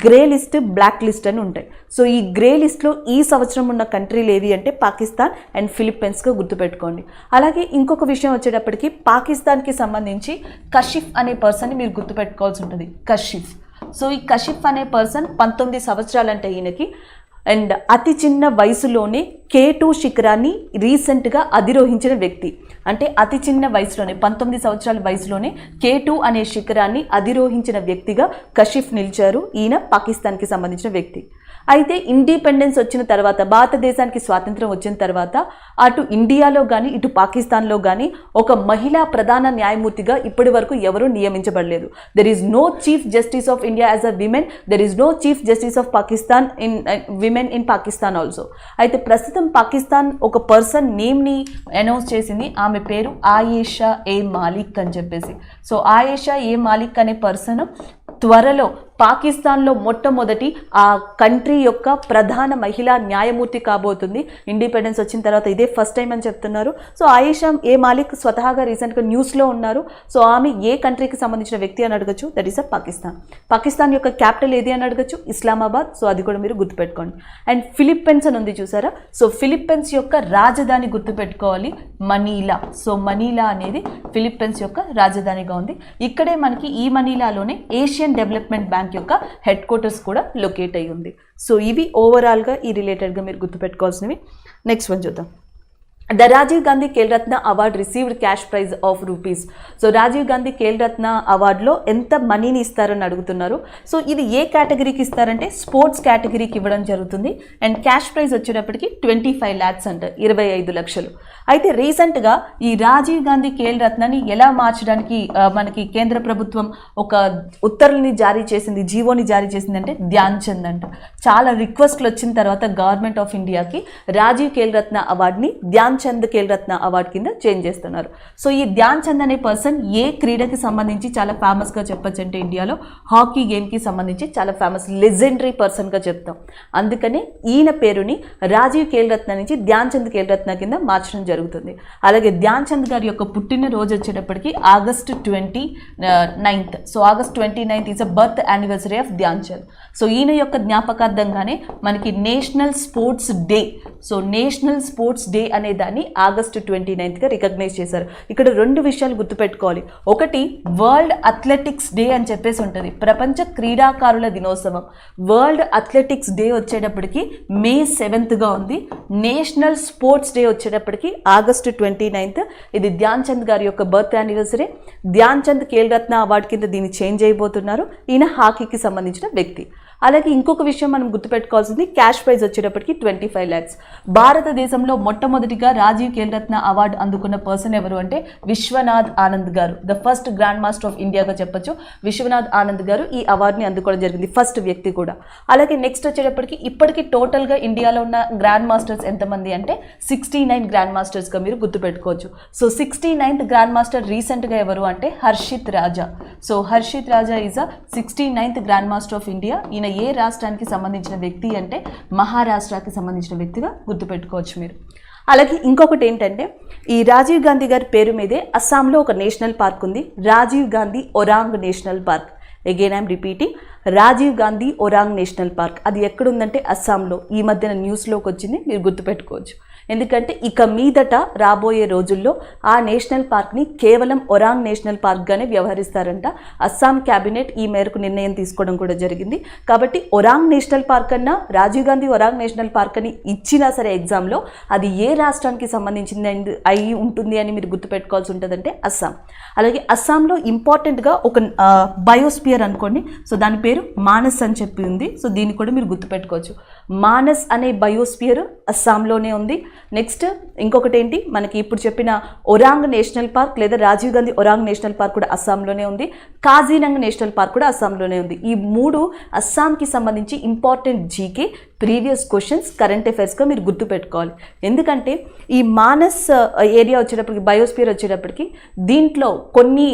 గ్రే లిస్ట్, బ్లాక్ లిస్ట్ అని ఉంటాయి. సో ఈ గ్రే లిస్ట్లో ఈ సంవత్సరం ఉన్న కంట్రీలు ఏవి అంటే పాకిస్తాన్ అండ్ ఫిలిప్పైన్స్గా గుర్తుపెట్టుకోండి. అలాగే ఇంకొక విషయం వచ్చేటప్పటికి పాకిస్తాన్కి సంబంధించి కషిఫ్ అనే పర్సన్ని మీరు గుర్తుపెట్టుకోవాల్సి ఉంటుంది. కషిఫ్. సో ఈ కషిఫ్ అనే పర్సన్ 19 సంవత్సరాలంటే ఈయనకి. అండ్ అతి చిన్న వయసులోనే K2 శిఖరాన్ని రీసెంట్గా అధిరోహించిన వ్యక్తి. అంటే అతి చిన్న వయసులోనే 19 సంవత్సరాల వయసులోనే K2 అనే శిఖరాన్ని అధిరోహించిన వ్యక్తిగా కషిఫ్ నిలిచారు. ఈయన పాకిస్తాన్కి సంబంధించిన వ్యక్తి. అయితే ఇండిపెండెన్స్ వచ్చిన తర్వాత, భారతదేశానికి స్వాతంత్రం వచ్చిన తర్వాత అటు ఇండియాలో కానీ ఇటు పాకిస్తాన్లో కానీ ఒక మహిళా ప్రధాన న్యాయమూర్తిగా ఇప్పటి వరకు ఎవరూ నియమించబడలేదు. There is no chief justice of India as a women. There is no chief justice of Pakistan in women in Pakistan also. అయితే ప్రస్తుతం పాకిస్తాన్ ఒక పర్సన్ నేమ్ని అనౌన్స్ చేసింది. ఆమె పేరు ఆయేషా ఏ మాలిక్ అని చెప్పేసి. సో ఆయేషా ఏ మాలిక్ అనే పర్సన్ త్వరలో పాకిస్తాన్లో మొట్టమొదటి ఆ కంట్రీ యొక్క ప్రధాన మహిళా న్యాయమూర్తి కాబోతుంది. ఇండిపెండెన్స్ వచ్చిన తర్వాత ఇదే ఫస్ట్ టైం అని చెప్తున్నారు. సో ఆయిషా ఏ మాలిక్ స్వతహాగా రీసెంట్గా న్యూస్లో ఉన్నారు. సో ఆమె ఏ కంట్రీకి సంబంధించిన వ్యక్తి అని అడగచ్చు, దట్ ఈస్ అ పాకిస్తాన్. పాకిస్తాన్ యొక్క క్యాపిటల్ ఏది అని అడగచ్చు, ఇస్లామాబాద్. సో అది కూడా మీరు గుర్తుపెట్టుకోండి. అండ్ ఫిలిప్పీన్స్ అని ఉంది చూసారా, సో ఫిలిప్పీన్స్ యొక్క రాజధాని గుర్తుపెట్టుకోవాలి, మనీలా. సో మనీలా అనేది ఫిలిప్పీన్స్ యొక్క రాజధానిగా ఉంది. ఇక్కడే మనకి ఈ మనీలాలోనే ఏషియన్ డెవలప్మెంట్ బ్యాంక్ యొక్క హెడ్ క్వార్టర్స్ కూడా లొకేట్ అయ్యి ఉంది. సో ఇవి ఓవరాల్గా ఈ రిలేటెడ్గా మీరు గుర్తుపెట్టుకోవాల్సినవి. నెక్స్ట్ వన్ చూద్దాం. The Rajiv Gandhi Khel Ratna award received cash prize of rupees. So Rajiv Gandhi Khel Ratna అవార్డులో ఎంత మనీని ఇస్తారని అడుగుతున్నారు. సో ఇది ఏ కేటగిరీకి ఇస్తారంటే స్పోర్ట్స్ కేటగిరీకి ఇవ్వడం జరుగుతుంది. అండ్ క్యాష్ ప్రైజ్ వచ్చేటప్పటికి 25 lakhs అంట, 25 లక్షలు. అయితే రీసెంట్గా ఈ రాజీవ్ గాంధీ ఖేల్ రత్నని ఎలా మార్చడానికి మనకి కేంద్ర ప్రభుత్వం ఒక ఉత్తర్వుని జారీ చేసింది, జీవోని జారీ చేసింది అంటే ధ్యాన్ చంద్ అంట. చాలా రిక్వెస్ట్లు వచ్చిన తర్వాత గవర్నమెంట్ ఆఫ్ ఇండియాకి రాజీవ్ ఖేల్ రత్న అవార్డుని ధ్యాన్ చంద్ ఖేల్ రత్న అవార్డు కింద చేంజ్ చేస్తున్నారు. సో ఈ ధ్యాన్ చంద్ అనే పర్సన్ ఏ క్రీడకి సంబంధించి చాలా ఫేమస్గా చెప్పొచ్చు అంటే ఇండియాలో హాకీ గేమ్కి సంబంధించి చాలా ఫేమస్ లెజెండరీ పర్సన్గా చెప్తాం. అందుకని ఈయన పేరుని రాజీవ్ ఖేల్ రత్న నుంచి ధ్యాన్ చంద్ ఖేల్ రత్న కింద మార్చడం జరుగుతుంది. అలాగే ధ్యాన్ చంద్ గారి యొక్క పుట్టినరోజు వచ్చేటప్పటికి August 29th. So August 29th is a birth anniversary of Dhyan Chand. So ఈయన యొక్క జ్ఞాపకార్థంగానే మనకి national sports day, so national sports day అనే దాన్ని August 29th రికగ్నైజ్ చేశారు. ఇక్కడ 2 విషయాలు గుర్తుపెట్టుకోవాలి. ఒకటి వరల్డ్ అథ్లెటిక్స్ డే అని చెప్పేసి ఉంటుంది, ప్రపంచ క్రీడాకారుల దినోత్సవం. వరల్డ్ అథ్లెటిక్స్ డే వచ్చేటప్పటికి May 7th ఉంది. నేషనల్ స్పోర్ట్స్ డే వచ్చేటప్పటికి August 29th. ఇది ధ్యాన్ చంద్ గారి యొక్క birth anniversary. Dhyan Chand Khel Ratna award కింద దీన్ని చేంజ్ అయిపోతున్నారు. ఈయన హాకీకి సంబంధించిన వ్యక్తి. అలాగే ఇంకొక విషయం మనం గుర్తుపెట్టుకోవాల్సింది, క్యాష్ ప్రైజ్ వచ్చేటప్పటికి 25 lakhs. భారతదేశంలో మొట్టమొదటిగా రాజీవ్ ఖేల్ రత్న అవార్డు అందుకున్న పర్సన్ ఎవరు అంటే విశ్వనాథ్ ఆనంద్ గారు. The first grandmaster of ఇండియాగా చెప్పొచ్చు. విశ్వనాథ్ ఆనంద్ గారు ఈ అవార్డుని అందుకోవడం జరిగింది, ఫస్ట్ వ్యక్తి కూడా. అలాగే నెక్స్ట్ వచ్చేటప్పటికి ఇప్పటికీ టోటల్గా ఇండియాలో ఉన్న గ్రాండ్ మాస్టర్స్ ఎంతమంది అంటే 69 గ్రాండ్ మాస్టర్స్గా మీరు గుర్తుపెట్టుకోవచ్చు. సో 69th గ్రాండ్ మాస్టర్ రీసెంట్గా ఎవరు అంటే Harshit Raja. So Harshit Raja is a 69th grandmaster of India. ఈయన ఏ రాష్ట్రానికి సంబంధించిన వ్యక్తి అంటే మహారాష్ట్రకి సంబంధించిన వ్యక్తిగా గుర్తుపెట్టుకోవచ్చు మీరు. అలాగే ఇంకొకటి ఏంటంటే ఈ రాజీవ్ గాంధీ గారి పేరు మీదే అస్సాంలో ఒక నేషనల్ పార్క్ ఉంది, Rajiv Gandhi Orang national park. Again I'm repeating, Rajiv Gandhi Orang national park. అది ఎక్కడుందంటే అస్సాంలో. ఈ మధ్యన న్యూస్లోకి వచ్చింది, మీరు గుర్తుపెట్టుకోవచ్చు. ఎందుకంటే ఇక మీదట రాబోయే రోజుల్లో ఆ నేషనల్ పార్క్ని కేవలం ఒరాంగ్ నేషనల్ పార్క్గానే వ్యవహరిస్తారంట. అస్సాం క్యాబినెట్ ఈ మేరకు నిర్ణయం తీసుకోవడం కూడా జరిగింది. కాబట్టి ఒరాంగ్ నేషనల్ పార్క్ అన్నా రాజీవ్ గాంధీ ఒరాంగ్ నేషనల్ పార్క్ అని ఇచ్చినా సరే ఎగ్జామ్లో అది ఏ రాష్ట్రానికి సంబంధించింది అయి ఉంటుంది అని మీరు గుర్తుపెట్టుకోవాల్సి ఉంటుందంటే అస్సాం. అలాగే అస్సాంలో ఇంపార్టెంట్గా ఒక బయోస్పియర్ అనుకోండి, సో దాని పేరు మానస్ అని చెప్పి ఉంది. సో దీన్ని కూడా మీరు గుర్తుపెట్టుకోవచ్చు. మానస్ అనే బయోస్పియర్ అస్సాంలోనే ఉంది. నెక్స్ట్ ఇంకొకటి ఏంటి, మనకి ఇప్పుడు చెప్పిన ఒరాంగ్ నేషనల్ పార్క్ లేదా రాజీవ్ గాంధీ ఒరాంగ్ నేషనల్ పార్క్ కూడా అస్సాంలోనే ఉంది. కాజీరంగ్ నేషనల్ పార్క్ కూడా అస్సాంలోనే ఉంది. ఈ 3 అస్సాంకి సంబంధించి important GK previous questions current అఫైర్స్గా మీరు గుర్తుపెట్టుకోవాలి. ఎందుకంటే ఈ మానస్ ఏరియా వచ్చేటప్పటికి బయోస్పియర్ వచ్చేటప్పటికి దీంట్లో కొన్ని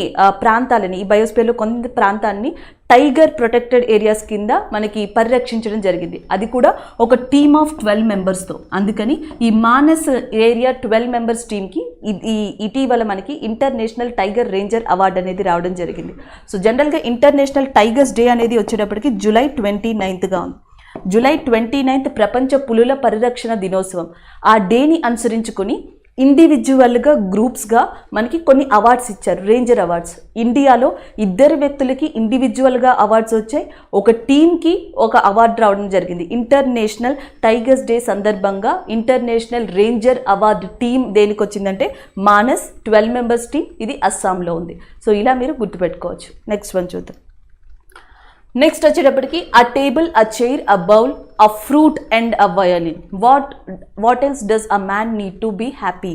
ప్రాంతాలని, ఈ బయోస్పియర్లో కొన్ని ప్రాంతాన్ని టైగర్ ప్రొటెక్టెడ్ ఏరియాస్ కింద మనకి పరిరక్షించడం జరిగింది. అది కూడా ఒక టీమ్ ఆఫ్ 12 మెంబర్స్తో. అందుకని ఈ మానస్ ఏరియా 12 మెంబర్స్ టీమ్కి ఇటీవల మనకి ఇంటర్నేషనల్ టైగర్ రేంజర్ అవార్డు అనేది రావడం జరిగింది. సో జనరల్గా ఇంటర్నేషనల్ టైగర్స్ డే అనేది వచ్చేటప్పటికి July 29గా ఉంది. July 29 ప్రపంచ పులుల పరిరక్షణ దినోత్సవం. ఆ డేని అనుసరించుకొని ఇండివిజువల్గా గ్రూప్స్గా మనకి కొన్ని అవార్డ్స్ ఇచ్చారు, రేంజర్ అవార్డ్స్. ఇండియాలో 2 వ్యక్తులకి ఇండివిజువల్గా అవార్డ్స్ వచ్చాయి, ఒక టీమ్కి ఒక అవార్డు రావడం జరిగింది. ఇంటర్నేషనల్ టైగర్స్ డే సందర్భంగా ఇంటర్నేషనల్ రేంజర్ అవార్డు టీమ్ దేనికి వచ్చిందంటే మానస్ 12 మెంబర్స్ టీమ్. ఇది అస్సాంలో ఉంది. సో ఇలా మీరు గుర్తుపెట్టుకోవచ్చు. నెక్స్ట్ వన్ చూద్దాం. నెక్స్ట్ వచ్చేటప్పటికి a table, a chair, a bowl, a fruit and a violin. What else does a man need to be happy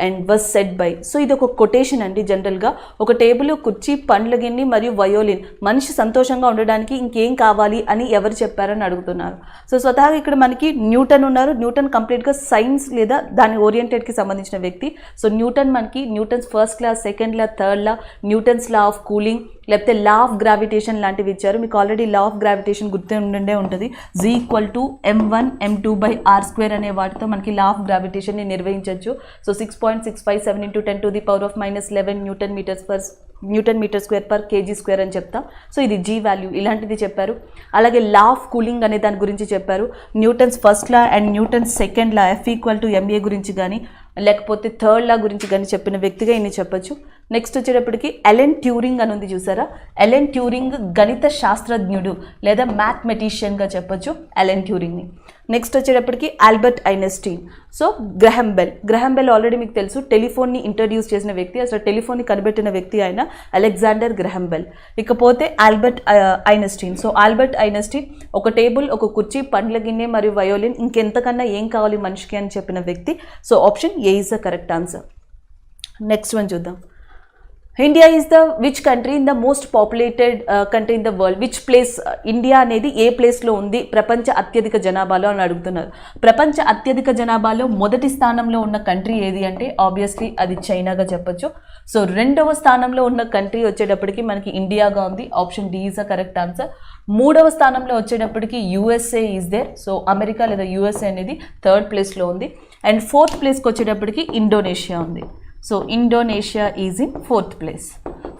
and was said by. So ఇది ఒక కొటేషన్ అండి. జనరల్గా ఒక టేబుల్, కుర్చీ, పండ్ల గిన్నె మరియు వయోలిన్, మనిషి సంతోషంగా ఉండడానికి ఇంకేం కావాలి అని ఎవరు చెప్పారని అడుగుతున్నారు. సో స్వతహాగా ఇక్కడ మనకి న్యూటన్ ఉన్నారు. న్యూటన్ కంప్లీట్గా సైన్స్ లేదా దాని ఓరియంటెడ్కి సంబంధించిన వ్యక్తి. సో న్యూటన్ మనకి Newton's first law, second law, third law, Newton's law of cooling, లేకపోతే లా ఆఫ్ గ్రావిటేషన్ లాంటివి ఇచ్చారు. మీకు ఆల్రెడీ లా ఆఫ్ గ్రావిటేషన్ గుర్తుండే ఉంటుంది. G=m1m2/r² అనే వాటితో మనకి లా ఆఫ్ గ్రావిటేషన్ని నిర్వహించవచ్చు. So 6.657 × 10⁻⁻11 newton metre square per kg square అని చెప్తాం. సో ఇది జీ వాల్యూ ఇలాంటిది చెప్పారు. అలాగే లా ఆఫ్ కూలింగ్ అనే దాని గురించి చెప్పారు. Newton's first law and Newton's second law F=ma గురించి కానీ లేకపోతే థర్డ్ లా గురించి కానీ చెప్పిన వ్యక్తిగా ఇన్ని చెప్పొచ్చు. నెక్స్ట్ వచ్చేటప్పటికి ఎలెన్ ట్యూరింగ్ అని ఉంది చూసారా. ఎలెన్ ట్యూరింగ్ గణిత శాస్త్రజ్ఞుడు లేదా మ్యాథమెటిషియన్గా చెప్పొచ్చు ఎలెన్ ట్యూరింగ్ని. నెక్స్ట్ వచ్చేటప్పటికి Albert Einstein. So Graham Bell already మీకు తెలుసు, టెలిఫోన్ని ఇంట్రడ్యూస్ చేసిన వ్యక్తి, అసలు టెలిఫోన్ని కనిపెట్టిన వ్యక్తి ఆయన అలెగ్జాండర్ గ్రహం బెల్. ఇకపోతే Albert Einstein. So Albert Einstein ఒక టేబుల్, ఒక కుర్చీ, పండ్ల గిన్నె మరియు వయోలిన్, ఇంకెంతకన్నా ఏం కావాలి మనిషికి అని చెప్పిన వ్యక్తి. So option A is the correct answer. Next one చూద్దాం. India is the which country in the most populated country in the world. Which place, India అనేది ఏ ప్లేస్లో ఉంది ప్రపంచ అత్యధిక జనాభాలో అని అడుగుతున్నారు. ప్రపంచ అత్యధిక జనాభాలో మొదటి స్థానంలో ఉన్న కంట్రీ ఏది అంటే ఆబ్వియస్లీ అది చైనాగా చెప్పొచ్చు. సో రెండవ స్థానంలో ఉన్న కంట్రీ వచ్చేటప్పటికి మనకి ఇండియాగా ఉంది. Option D is the correct answer. మూడవ స్థానంలో వచ్చేటప్పటికి USA is there. So America లేదా యూఎస్ఏ అనేది థర్డ్ ప్లేస్లో ఉంది. అండ్ ఫోర్త్ ప్లేస్కి వచ్చేటప్పటికి ఇండోనేషియా ఉంది. So Indonesia is in fourth place.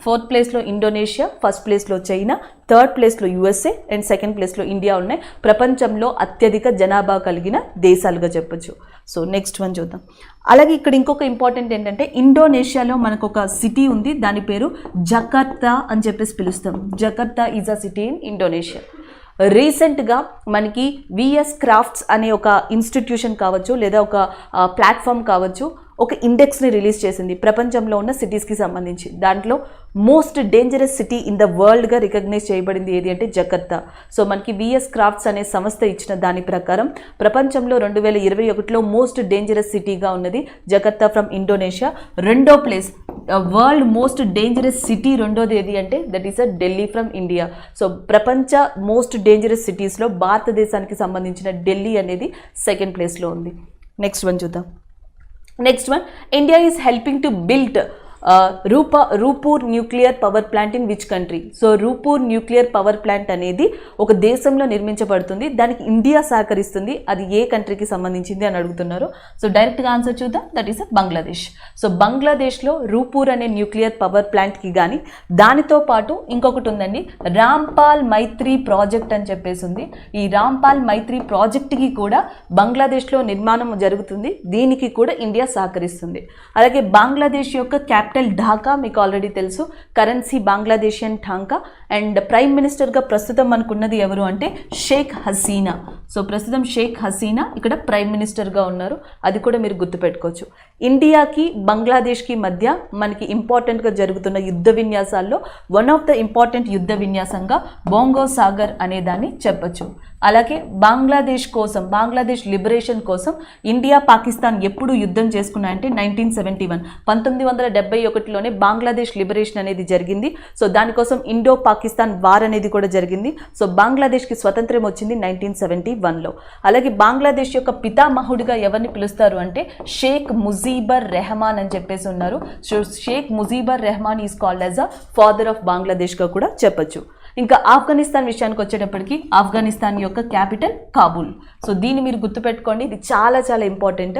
Fourth ప్లేస్లో ఇండోనేషియా, ఫస్ట్ ప్లేస్లో చైనా, థర్డ్ ప్లేస్లో యూఎస్ఏ అండ్ సెకండ్ ప్లేస్లో ఇండియా ఉన్నాయి. ప్రపంచంలో అత్యధిక జనాభా కలిగిన దేశాలుగా చెప్పొచ్చు. సో నెక్స్ట్ వన్ చూద్దాం. అలాగే ఇక్కడ ఇంకొక ఇంపార్టెంట్ ఏంటంటే ఇండోనేషియాలో మనకు ఒక సిటీ ఉంది, దాని పేరు జకర్తా అని చెప్పేసి పిలుస్తాం. Jakarta is a city in Indonesia. రీసెంట్గా మనకి విఎస్ క్రాఫ్ట్స్ అనే ఒక ఇన్స్టిట్యూషన్ కావచ్చు లేదా ఒక ప్లాట్ఫామ్ కావచ్చు ఒక ఇండెక్స్ని రిలీజ్ చేసింది ప్రపంచంలో ఉన్న సిటీస్కి సంబంధించి. దాంట్లో most dangerous city in the వరల్డ్గా రికగ్నైజ్ చేయబడింది ఏది అంటే జకర్తా. సో మనకి విఎస్ క్రాఫ్ట్స్ అనే సంస్థ ఇచ్చిన దాని ప్రకారం ప్రపంచంలో 2021లో మోస్ట్ డేంజరస్ సిటీగా ఉన్నది జకర్తా ఫ్రమ్ ఇండోనేషియా. రెండో place world most dangerous city రెండోది ఏది అంటే that is a Delhi from India. So ప్రపంచ మోస్ట్ డేంజరస్ సిటీస్లో భారతదేశానికి సంబంధించిన ఢిల్లీ అనేది సెకండ్ ప్లేస్లో ఉంది. నెక్స్ట్ వన్ చూద్దాం. Next one, India is helping to build Rooppur nuclear power plant in which country. So Rooppur nuclear power plant అనేది ఒక దేశంలో నిర్మించబడుతుంది, దానికి ఇండియా సహకరిస్తుంది. అది ఏ కంట్రీకి సంబంధించింది అని అడుగుతున్నారు. సో డైరెక్ట్గా ఆన్సర్ చూద్దాం, దట్ ఈస్ బంగ్లాదేశ్. సో బంగ్లాదేశ్లో రూపూర్ అనే న్యూక్లియర్ పవర్ ప్లాంట్కి కానీ దానితో పాటు ఇంకొకటి ఉందండి, రాంపాల్ మైత్రి ప్రాజెక్ట్ అని చెప్పేసి ఉంది. ఈ రాంపాల్ మైత్రి ప్రాజెక్ట్కి కూడా బంగ్లాదేశ్లో నిర్మాణం జరుగుతుంది, దీనికి కూడా ఇండియా సహకరిస్తుంది. అలాగే బంగ్లాదేశ్ యొక్క క్యాపిటల్ ఢాకా మీకు ఆల్రెడీ తెలుసు, కరెన్సీ బంగ్లాదేశియన్ ఢాకా. అండ్ ప్రైమ్ మినిస్టర్గా ప్రస్తుతం మనకున్నది ఎవరు అంటే షేక్ హసీనా. సో ప్రస్తుతం షేక్ హసీనా ఇక్కడ ప్రైమ్ మినిస్టర్గా ఉన్నారు, అది కూడా మీరు గుర్తుపెట్టుకోవచ్చు. ఇండియాకి బంగ్లాదేశ్కి మధ్య మనకి ఇంపార్టెంట్గా జరుగుతున్న యుద్ధ విన్యాసాల్లో వన్ ఆఫ్ ద ఇంపార్టెంట్ యుద్ధ విన్యాసంగా బోంగో సాగర్ అనే దాన్ని చెప్పచ్చు. అలాగే బంగ్లాదేశ్ కోసం, బంగ్లాదేశ్ లిబరేషన్ కోసం ఇండియా పాకిస్తాన్ ఎప్పుడు యుద్ధం చేసుకున్నాయంటే 1971 1971లోనే బంగ్లాదేశ్ లిబరేషన్ అనేది జరిగింది. సో దానికోసం ఇండో పాకిస్తాన్ వార్ అనేది కూడా జరిగింది. సో బంగ్లాదేశ్కి స్వతంత్రం వచ్చింది 1971లో. అలాగే బంగ్లాదేశ్ యొక్క పితామహుడిగా ఎవరిని పిలుస్తారు అంటే షేక్ ముజీబర్ రెహమాన్ అని చెప్పేసి ఉన్నారు. So Sheikh Mujibur Rahman is called as a father of బంగ్లాదేశ్గా కూడా చెప్పచ్చు. ఇంకా ఆఫ్ఘనిస్తాన్ విషయానికి వచ్చేటప్పటికి ఆఫ్ఘనిస్తాన్ యొక్క క్యాపిటల్ కాబూల్. సో దీన్ని మీరు గుర్తుపెట్టుకోండి, ఇది చాలా చాలా ఇంపార్టెంట్.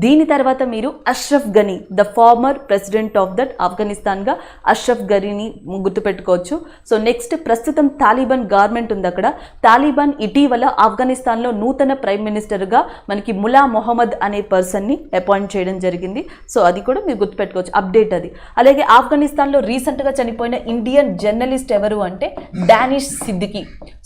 దీని తర్వాత మీరు Ashraf Ghani, the former president of that ఆఫ్ఘనిస్తాన్గా అష్రఫ్ గనీని గుర్తుపెట్టుకోవచ్చు. సో నెక్స్ట్ ప్రస్తుతం తాలిబాన్ గవర్నమెంట్ ఉంది అక్కడ. తాలిబాన్ ఇటీవల ఆఫ్ఘనిస్తాన్లో నూతన ప్రైమ్ మినిస్టర్గా మనకి ములా మొహమ్మద్ అనే పర్సన్ని అపాయింట్ చేయడం జరిగింది. సో అది కూడా మీరు గుర్తుపెట్టుకోవచ్చు, అప్డేట్ అది. అలాగే ఆఫ్ఘనిస్తాన్లో రీసెంట్గా చనిపోయిన ఇండియన్ జర్నలిస్ట్ ఎవరు అంటే Danish Siddiqui.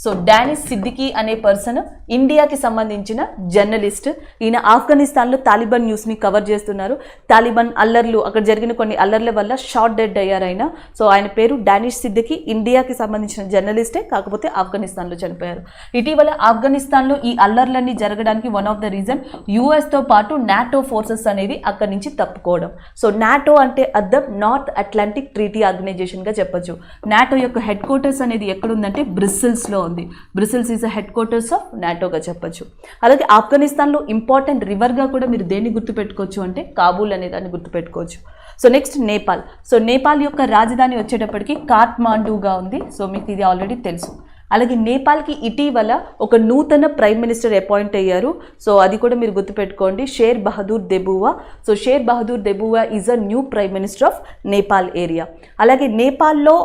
So Danish Siddiqui అనే పర్సన్ ఇండియాకి సంబంధించిన జర్నలిస్ట్. ఈయన ఆఫ్ఘనిస్తాన్లో తాలిబాన్ న్యూస్ని కవర్ చేస్తున్నారు. తాలిబాన్ అల్లర్లు, అక్కడ జరిగిన కొన్ని అల్లర్ల వల్ల షార్ట్ డెడ్ అయ్యారు ఆయన. సో ఆయన పేరు డానిష్ సిద్దికీ, ఇండియాకి సంబంధించిన జర్నలిస్టే, కాకపోతే ఆఫ్ఘనిస్తాన్లో చనిపోయారు. ఇటీవల ఆఫ్ఘనిస్తాన్లో ఈ అల్లర్లన్నీ జరగడానికి వన్ ఆఫ్ ద రీజన్ యుఎస్తో పాటు నాటో ఫోర్సెస్ అనేది అక్కడి నుంచి తప్పుకోవడం. సో నాటో అంటే అర్థం నార్త్ అట్లాంటిక్ ట్రీటీ ఆర్గనైజేషన్గా చెప్పొచ్చు. నాటో యొక్క హెడ్ క్వార్టర్స్ అనేది ఎక్కడుందంటే బ్రిసిల్స్లో ఉంది. Brussels is headquarters of నాటోగా చెప్పొచ్చు. అలాగే ఆఫ్ఘనిస్తాన్లో ఇంపార్టెంట్ రివర్గా కూడా మీరు దేన్ని గుర్తుపెట్టుకోవచ్చు అంటే కాబూల్ అనే దాన్ని గుర్తుపెట్టుకోవచ్చు. So next Nepal. So Nepal యొక్క రాజధాని వచ్చేటప్పటికి కాఠ్మాండూగా ఉంది. సో మీకు ఇది ఆల్రెడీ తెలుసు. అలాగే నేపాల్కి ఇటీవల ఒక నూతన ప్రైమ్ మినిస్టర్ అపాయింట్ అయ్యారు. సో అది కూడా మీరు గుర్తుపెట్టుకోండి, Sher Bahadur Deuba. So Sher Bahadur Deuba is a new prime minister of Nepal area. అలాగే నేపాల్లో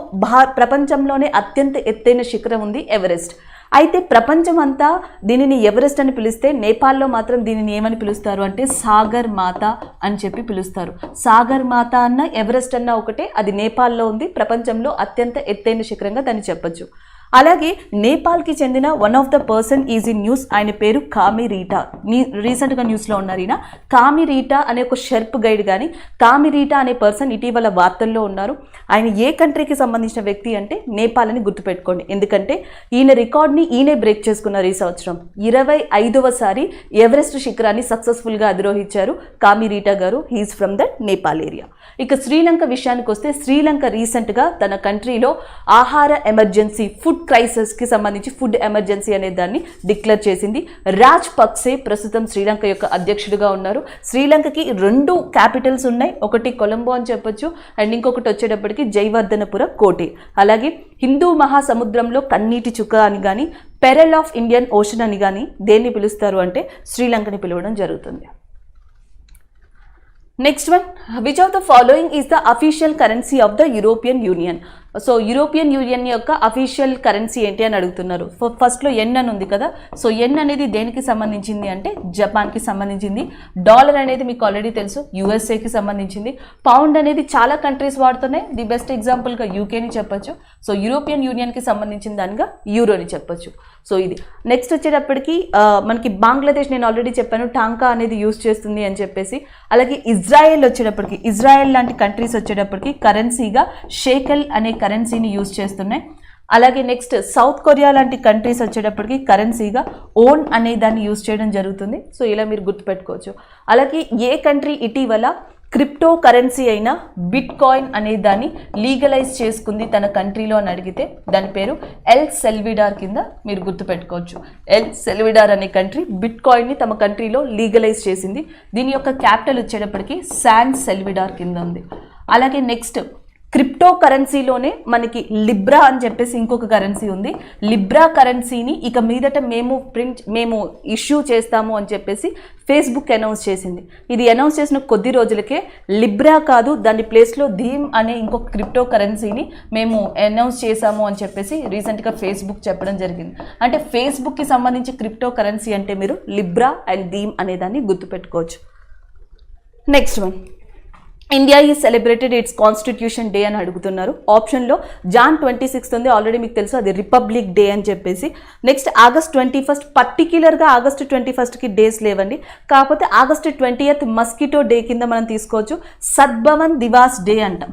ప్రపంచంలోనే అత్యంత ఎత్తైన శిఖరం ఉంది, ఎవరెస్ట్. అయితే ప్రపంచం అంతా దీనిని ఎవరెస్ట్ అని పిలిస్తే నేపాల్లో మాత్రం దీనిని ఏమని పిలుస్తారు అంటే సాగర్ మాత అని చెప్పి పిలుస్తారు. సాగర్ మాత అన్న ఎవరెస్ట్ అన్న ఒకటే, అది నేపాల్లో ఉంది. ప్రపంచంలో అత్యంత ఎత్తైన శిఖరంగా దాన్ని చెప్పొచ్చు. అలాగే నేపాల్కి చెందిన one of the person is in news. ఆయన పేరు కామిరీటా. రీసెంట్గా న్యూస్లో ఉన్నారు ఈయన. కామిరీటా అనే ఒక షెర్ప్ గైడ్, కానీ కామిరీటా అనే పర్సన్ ఇటీవల వార్తల్లో ఉన్నారు. ఆయన ఏ కంట్రీకి సంబంధించిన వ్యక్తి అంటే నేపాల్ అని గుర్తుపెట్టుకోండి. ఎందుకంటే ఈయన రికార్డ్ని ఈయనే బ్రేక్ చేసుకున్నారు. ఈ సంవత్సరం 25వసారి ఎవరెస్ట్ శిఖరాన్ని సక్సెస్ఫుల్గా అధిరోహించారు కామిరీటా గారు. He is from the Nepal area. ఇక శ్రీలంక విషయానికి వస్తే శ్రీలంక రీసెంట్గా తన కంట్రీలో ఆహార ఎమర్జెన్సీ, ఫుడ్ క్రైసిస్కి సంబంధించి ఫుడ్ ఎమర్జెన్సీ అనే దాన్ని డిక్లేర్ చేసింది. రాజపక్సే ప్రస్తుతం శ్రీలంక యొక్క అధ్యక్షుడిగా ఉన్నారు. శ్రీలంకకి 2 క్యాపిటల్స్ ఉన్నాయి, ఒకటి కొలంబో అని చెప్పొచ్చు అండ్ ఇంకొకటి వచ్చేటప్పటికి జయవర్ధనపుర కోటే. అలాగే హిందూ మహాసముద్రంలో కన్నీటి చుక్క అని కానీ, పెరల్ ఆఫ్ ఇండియన్ ఓషన్ అని కానీ దేన్ని పిలుస్తారు అంటే శ్రీలంకని పిలవడం జరుగుతుంది. Next one, which of the following is the official currency of the European union. So European union యొక్క అఫీషియల్ కరెన్సీ ఏంటి అని అడుగుతున్నారు. ఫస్ట్లో ఎన్ అని ఉంది కదా. సో ఎన్ అనేది దేనికి సంబంధించింది అంటే జపాన్కి సంబంధించింది. డాలర్ అనేది మీకు ఆల్రెడీ తెలుసు, యూఎస్ఏకి సంబంధించింది. పౌండ్ అనేది చాలా కంట్రీస్ వాడుతున్నాయి. ది బెస్ట్ ఎగ్జాంపుల్గా యూకేని చెప్పొచ్చు. సో యూరోపియన్ యూనియన్కి సంబంధించిన దానిగా యూరోని చెప్పొచ్చు. సో ఇది నెక్స్ట్ వచ్చేటప్పటికి మనకి బంగ్లాదేశ్, నేను ఆల్రెడీ చెప్పాను టాంకా అనేది యూజ్ చేస్తుంది అని చెప్పేసి. అలాగే ఇజ్రాయెల్ వచ్చేటప్పటికి, ఇజ్రాయెల్ లాంటి కంట్రీస్ వచ్చేటప్పటికి కరెన్సీగా షేకెల్ అనే కరెన్సీని యూజ్ చేస్తున్నాయి. అలాగే నెక్స్ట్ సౌత్ కొరియా లాంటి కంట్రీస్ వచ్చేటప్పటికి కరెన్సీగా ఓన్ అనే దాన్ని యూజ్ చేయడం జరుగుతుంది. సో ఇలా మీరు గుర్తుపెట్టుకోవచ్చు. అలాగే ఏ కంట్రీ ఇటీవల క్రిప్టో కరెన్సీ అయిన బిట్ కాయిన్ అనే దాన్ని లీగలైజ్ చేసుకుంది తన కంట్రీలో అని అడిగితే దాని పేరు ఎల్ సెల్విడార్ కింద మీరు గుర్తుపెట్టుకోవచ్చు. ఎల్ సెల్విడార్ అనే కంట్రీ బిట్ కాయిన్ని తమ కంట్రీలో లీగలైజ్ చేసింది. దీని యొక్క క్యాపిటల్ వచ్చేటప్పటికి శాన్ సెల్విడార్ కింద ఉంది. అలాగే నెక్స్ట్ క్రిప్టో కరెన్సీలోనే మనకి లిబ్రా అని చెప్పేసి ఇంకొక కరెన్సీ ఉంది. లిబ్రా కరెన్సీని ఇక మీదట మేము ఇష్యూ చేస్తాము అని చెప్పేసి ఫేస్బుక్ అనౌన్స్ చేసింది. ఇది అనౌన్స్ చేసిన కొద్ది రోజులకే లిబ్రా కాదు, దాని ప్లేస్లో ధీమ్ అనే ఇంకొక క్రిప్టో కరెన్సీని మేము అనౌన్స్ చేశాము అని చెప్పేసి రీసెంట్గా ఫేస్బుక్ చెప్పడం జరిగింది. అంటే ఫేస్బుక్కి సంబంధించి క్రిప్టో కరెన్సీ అంటే మీరు లిబ్రా అండ్ ధీమ్ అనే దాన్ని గుర్తుపెట్టుకోవచ్చు. Next one, India is celebrated its constitution day అని అడుగుతున్నారు. ఆప్షన్లో జాన్ 26 ఉంది, ఆల్రెడీ మీకు తెలుసు అది రిపబ్లిక్ డే అని చెప్పేసి. నెక్స్ట్ ఆగస్ట్ 21, పర్టిక్యులర్గా ఆగస్ట్ 21కి డేస్ లేవండి, కాకపోతే ఆగస్ట్ 20th మస్కిటో డే కింద మనం తీసుకోవచ్చు. సద్భవన్ దివాస్ డే అంటాం.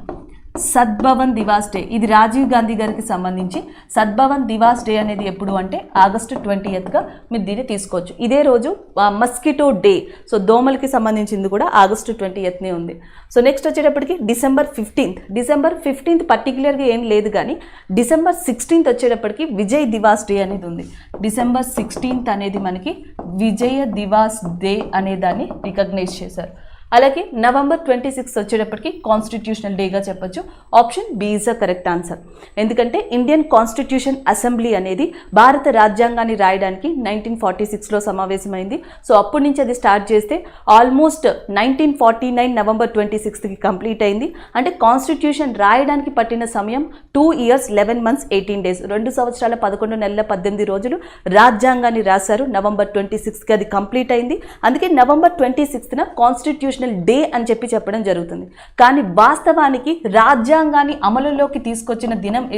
సద్భవన్ దివాస్ డే ఇది రాజీవ్ గాంధీ గారికి సంబంధించి. సద్భవన్ దివాస్ డే అనేది ఎప్పుడు అంటే ఆగస్టు 20గా మీరు దీన్ని తీసుకోవచ్చు. ఇదే రోజు మస్కిటో డే, సో దోమలకి సంబంధించింది కూడా ఆగస్టు 20నే ఉంది. సో నెక్స్ట్ వచ్చేటప్పటికి డిసెంబర్ 15 పర్టికులర్గా ఏం లేదు, కానీ డిసెంబర్ 16 వచ్చేటప్పటికి విజయ్ దివాస్ డే అనేది ఉంది. డిసెంబర్ 16 అనేది మనకి విజయ దివాస్ డే అనే దాన్ని రికగ్నైజ్ చేశారు. అలాగే నవంబర్ 26 వచ్చేటప్పటికి కాన్స్టిట్యూషనల్ డేగా చెప్పొచ్చు. Option B is the correct answer. ఎందుకంటే ఇండియన్ కాన్స్టిట్యూషన్ అసెంబ్లీ అనేది భారత రాజ్యాంగాన్ని రాయడానికి 1946లో సమావేశమైంది. సో అప్పటి నుంచి అది స్టార్ట్ చేస్తే ఆల్మోస్ట్ 1949 నవంబర్ 26కి కంప్లీట్ అయింది. అంటే కాన్స్టిట్యూషన్ రాయడానికి పట్టిన సమయం 2 years 11 months 18 days, 2 సంవత్సరాల 11 నెలల 18 రోజులు రాజ్యాంగాన్ని రాశారు. నవంబర్ 26కి అది కంప్లీట్ అయింది. అందుకే నవంబర్ 26న కాన్స్టిట్యూషన్ డే అని చెప్పడం జరుగుతుంది. కానీ వాస్తవానికి రాజ్యాంగాన్ని అమలులోకి తీసుకొచ్చిన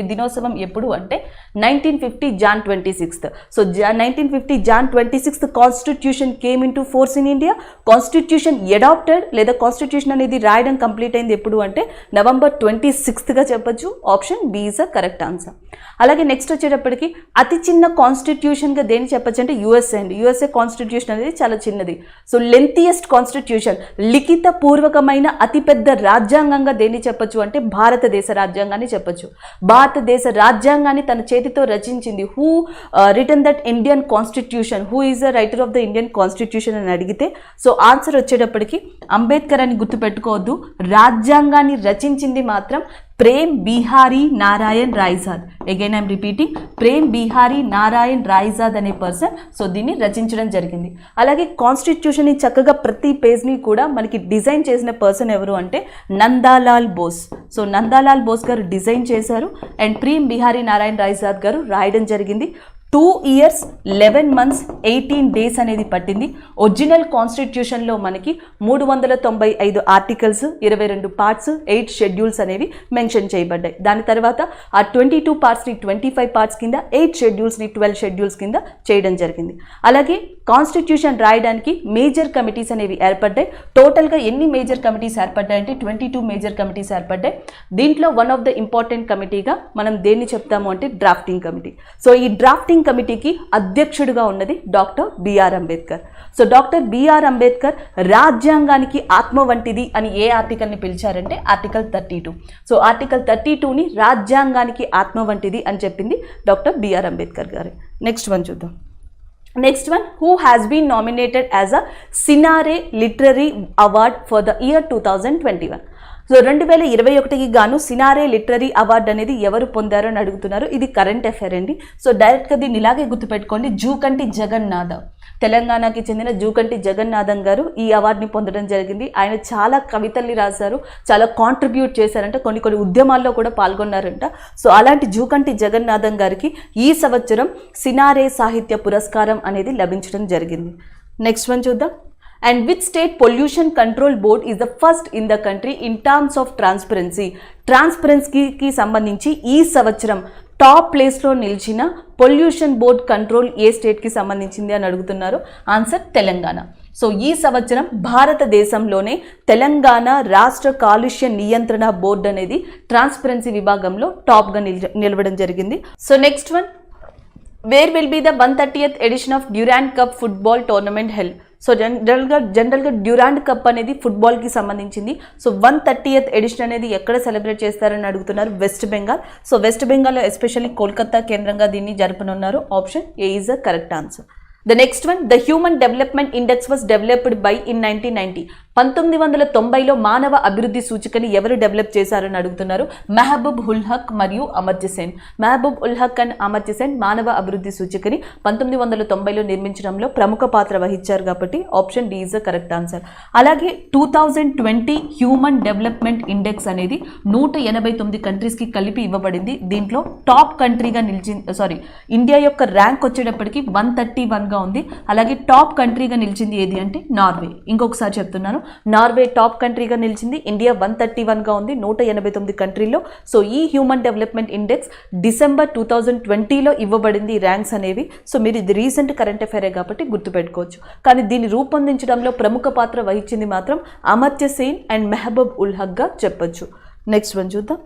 దినోత్సవం ఎప్పుడు అంటే 1950 జాన్ 26. సో 1950 Jan 26 constitution came into force in India. Constitution adopted లేదా కాన్స్టిట్యూషన్ అనేది రాయడం కంప్లీట్ అయింది ఎప్పుడు అంటే నవంబర్ 26గా చెప్పొచ్చు. Option B is the correct answer. అలాగే నెక్స్ట్ వచ్చేటప్పటికి అతి చిన్న కాన్స్టిట్యూషన్గా దేని చెప్పొచ్చు అంటే యుఎస్ఏ అండి. యుఎస్ఏ కాన్స్టిట్యూషన్ అనేది చాలా చిన్నది. సో లెంతియెస్ట్ కాన్స్టిట్యూషన్ లిఖిత పూర్వకమైన అతిపెద్ద రాజ్యాంగంగా దేన్ని చెప్పొచ్చు అంటే భారతదేశ రాజ్యాంగాన్ని చెప్పొచ్చు. భారతదేశ రాజ్యాంగాన్ని తన చేతితో రచించింది. Who written that Indian constitution, who is the writer of the Indian constitution అని అడిగితే సో ఆన్సర్ వచ్చేటప్పటికి అంబేద్కర్ అని గుర్తుపెట్టుకోవద్దు. రాజ్యాంగాన్ని రచించింది మాత్రం Prem Behari Narain Raizada. Again I'm repeating, Prem Behari Narain Raizada అనే పర్సన్ సో దీన్ని రచించడం జరిగింది. అలాగే కాన్స్టిట్యూషన్ని చక్కగా ప్రతి పేజ్ని కూడా మనకి డిజైన్ చేసిన పర్సన్ ఎవరు అంటే నందాలాల్ బోస్. సో నందాలాల్ బోస్ గారు డిజైన్ చేశారు అండ్ ప్రేమ్ బిహారీ నారాయణ్ రాయ్జాద్ గారు రాయడం జరిగింది. 2 years 11 months 18 days అనేది పట్టింది. ఒరిజినల్ కాన్స్టిట్యూషన్లో మనకి 395 ఆర్టికల్స్, 22 పార్ట్స్, 8 షెడ్యూల్స్ అనేవి మెన్షన్ చేయబడ్డాయి. దాని తర్వాత ఆ 22 పార్ట్స్ని 25 పార్ట్స్ కింద, 8 షెడ్యూల్స్ని 12 షెడ్యూల్స్ కింద చేయడం జరిగింది. అలాగే కాన్స్టిట్యూషన్ రాయడానికి మేజర్ కమిటీస్ అనేవి ఏర్పడ్డాయి. టోటల్గా ఎన్ని మేజర్ కమిటీస్ ఏర్పడ్డాయి అంటే 22 మేజర్ కమిటీస్ ఏర్పడ్డాయి. దీంట్లో వన్ ఆఫ్ ద ఇంపార్టెంట్ కమిటీగా మనం దేన్ని చెప్తాము అంటే డ్రాఫ్టింగ్ కమిటీ. సో ఈ డ్రాఫ్టింగ్ కమిటీకి అధ్యక్షుడిగా ఉన్నది doctor B R Ambedkar. So doctor B R Ambedkar రాజ్యాంగానికి ఆత్మ వంటిది అని ఏ ఆర్టికల్ని పిలిచారంటే ఆర్టికల్ 32. సో ఆర్టికల్ 32ని రాజ్యాంగానికి ఆత్మ వంటిది అని చెప్పింది డాక్టర్ బిఆర్ అంబేద్కర్ గారు. నెక్స్ట్ వన్ చూద్దాం. Next one, who has been nominated as a Cinare literary award for the year 2021. So 2021కి గాను సినారే లిటరరీ అవార్డు అనేది ఎవరు పొందారో అని అడుగుతున్నారు. ఇది కరెంట్ అఫైర్ అండి. సో డైరెక్ట్గా దీన్ని ఇలాగే గుర్తుపెట్టుకోండి. జూకంటి జగన్నాథ్, తెలంగాణకి చెందిన జూకంటి జగన్నాథం గారు ఈ అవార్డుని పొందడం జరిగింది. ఆయన చాలా కవితల్ని రాశారు, చాలా కాంట్రిబ్యూట్ చేశారంట, కొన్ని ఉద్యమాల్లో కూడా పాల్గొన్నారంట. సో అలాంటి జూకంటి జగన్నాథం గారికి ఈ సంవత్సరం సినారే సాహిత్య పురస్కారం అనేది లభించడం జరిగింది. నెక్స్ట్ వన్ చూద్దాం. And which state pollution control board is the first in the country in terms of transparency? ట్రాన్స్పరెన్సీకి సంబంధించి ఈ సంవత్సరం టాప్ ప్లేస్లో నిలిచిన పొల్యూషన్ బోర్డ్ కంట్రోల్ ఏ స్టేట్కి సంబంధించింది అని అడుగుతున్నారు. ఆన్సర్ తెలంగాణ. సో ఈ సంవత్సరం భారతదేశంలోనే తెలంగాణ రాష్ట్ర కాలుష్య నియంత్రణ బోర్డు అనేది ట్రాన్స్పరెన్సీ విభాగంలో టాప్గా నిలవడం జరిగింది. So next one, where will be the 130th edition of Durand Cup football tournament held? So జనరల్గా డ్యూరాండ్ కప్ అనేది ఫుట్బాల్కి సంబంధించింది. సో 130th ఎడిషన్ అనేది ఎక్కడ సెలబ్రేట్ చేస్తారని అడుగుతున్నారు. వెస్ట్ బెంగాల్. సో వెస్ట్ బెంగాల్లో ఎస్పెషల్లీ కోల్కతా కేంద్రంగా దీన్ని జరపనున్నారు. Option A is the correct answer. The next one, the Human Development Index was developed by in 1990. 1990లో మానవ అభివృద్ధి సూచికని ఎవరు డెవలప్ చేశారని అడుగుతున్నారు. మెహబూబ్ ఉల్ హక్ మరియు అమర్త్య సేన్. మెహబూబ్ ఉల్ హక్ అండ్ అమర్త్య సేన్ మానవ అభివృద్ధి సూచికని 1990లో నిర్మించడంలో ప్రముఖ పాత్ర వహించారు కాబట్టి option D is the correct answer. అలాగే 2020 హ్యూమన్ డెవలప్మెంట్ ఇండెక్స్ అనేది 189 కంట్రీస్కి కలిపి ఇవ్వబడింది. దీంట్లో టాప్ కంట్రీగా నిలిచింది, ఇండియా యొక్క ర్యాంక్ వచ్చేటప్పటికి 131గా ఉంది. అలాగే టాప్ కంట్రీగా నిలిచింది ఏది అంటే నార్వే. ఇంకొకసారి చెప్తున్నాను, నార్వే టాప్ కంట్రీగా నిలిచింది. ఇండియా 131గా ఉంది 189 కంట్రీలో. సో ఈ హ్యూమన్ డెవలప్మెంట్ ఇండెక్స్ డిసెంబర్ 2020లో ఇవ్వబడింది ర్యాంక్స్ అనేవి. సో మీరు ఇది రీసెంట్ కరెంట్ అఫైరే కాబట్టి గుర్తుపెట్టుకోవచ్చు. కానీ దీన్ని రూపొందించడంలో ప్రముఖ పాత్ర వహించింది మాత్రం అమర్త్య సేన్ అండ్ మెహబూబ్ ఉల్ హక్గా చెప్పొచ్చు. నెక్స్ట్ వన్ చూద్దాం.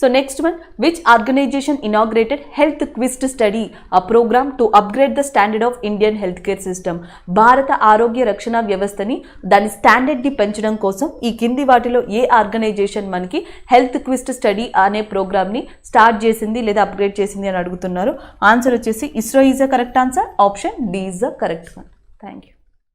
So next one, which organization inaugurated Health Quest Study, a program to upgrade the standard of Indian healthcare system? భారత ఆరోగ్య రక్షణ వ్యవస్థని దాని స్టాండర్డ్ని పెంచడం కోసం ఈ కింది వాటిలో ఏ ఆర్గనైజేషన్ మనకి హెల్త్ క్విస్ట్ స్టడీ అనే ప్రోగ్రామ్ని స్టార్ట్ చేసింది లేదా అప్గ్రేడ్ చేసింది అని అడుగుతున్నారు. ఆన్సర్ వచ్చేసి ISRO is the correct answer. Option D is the correct one. Thank you.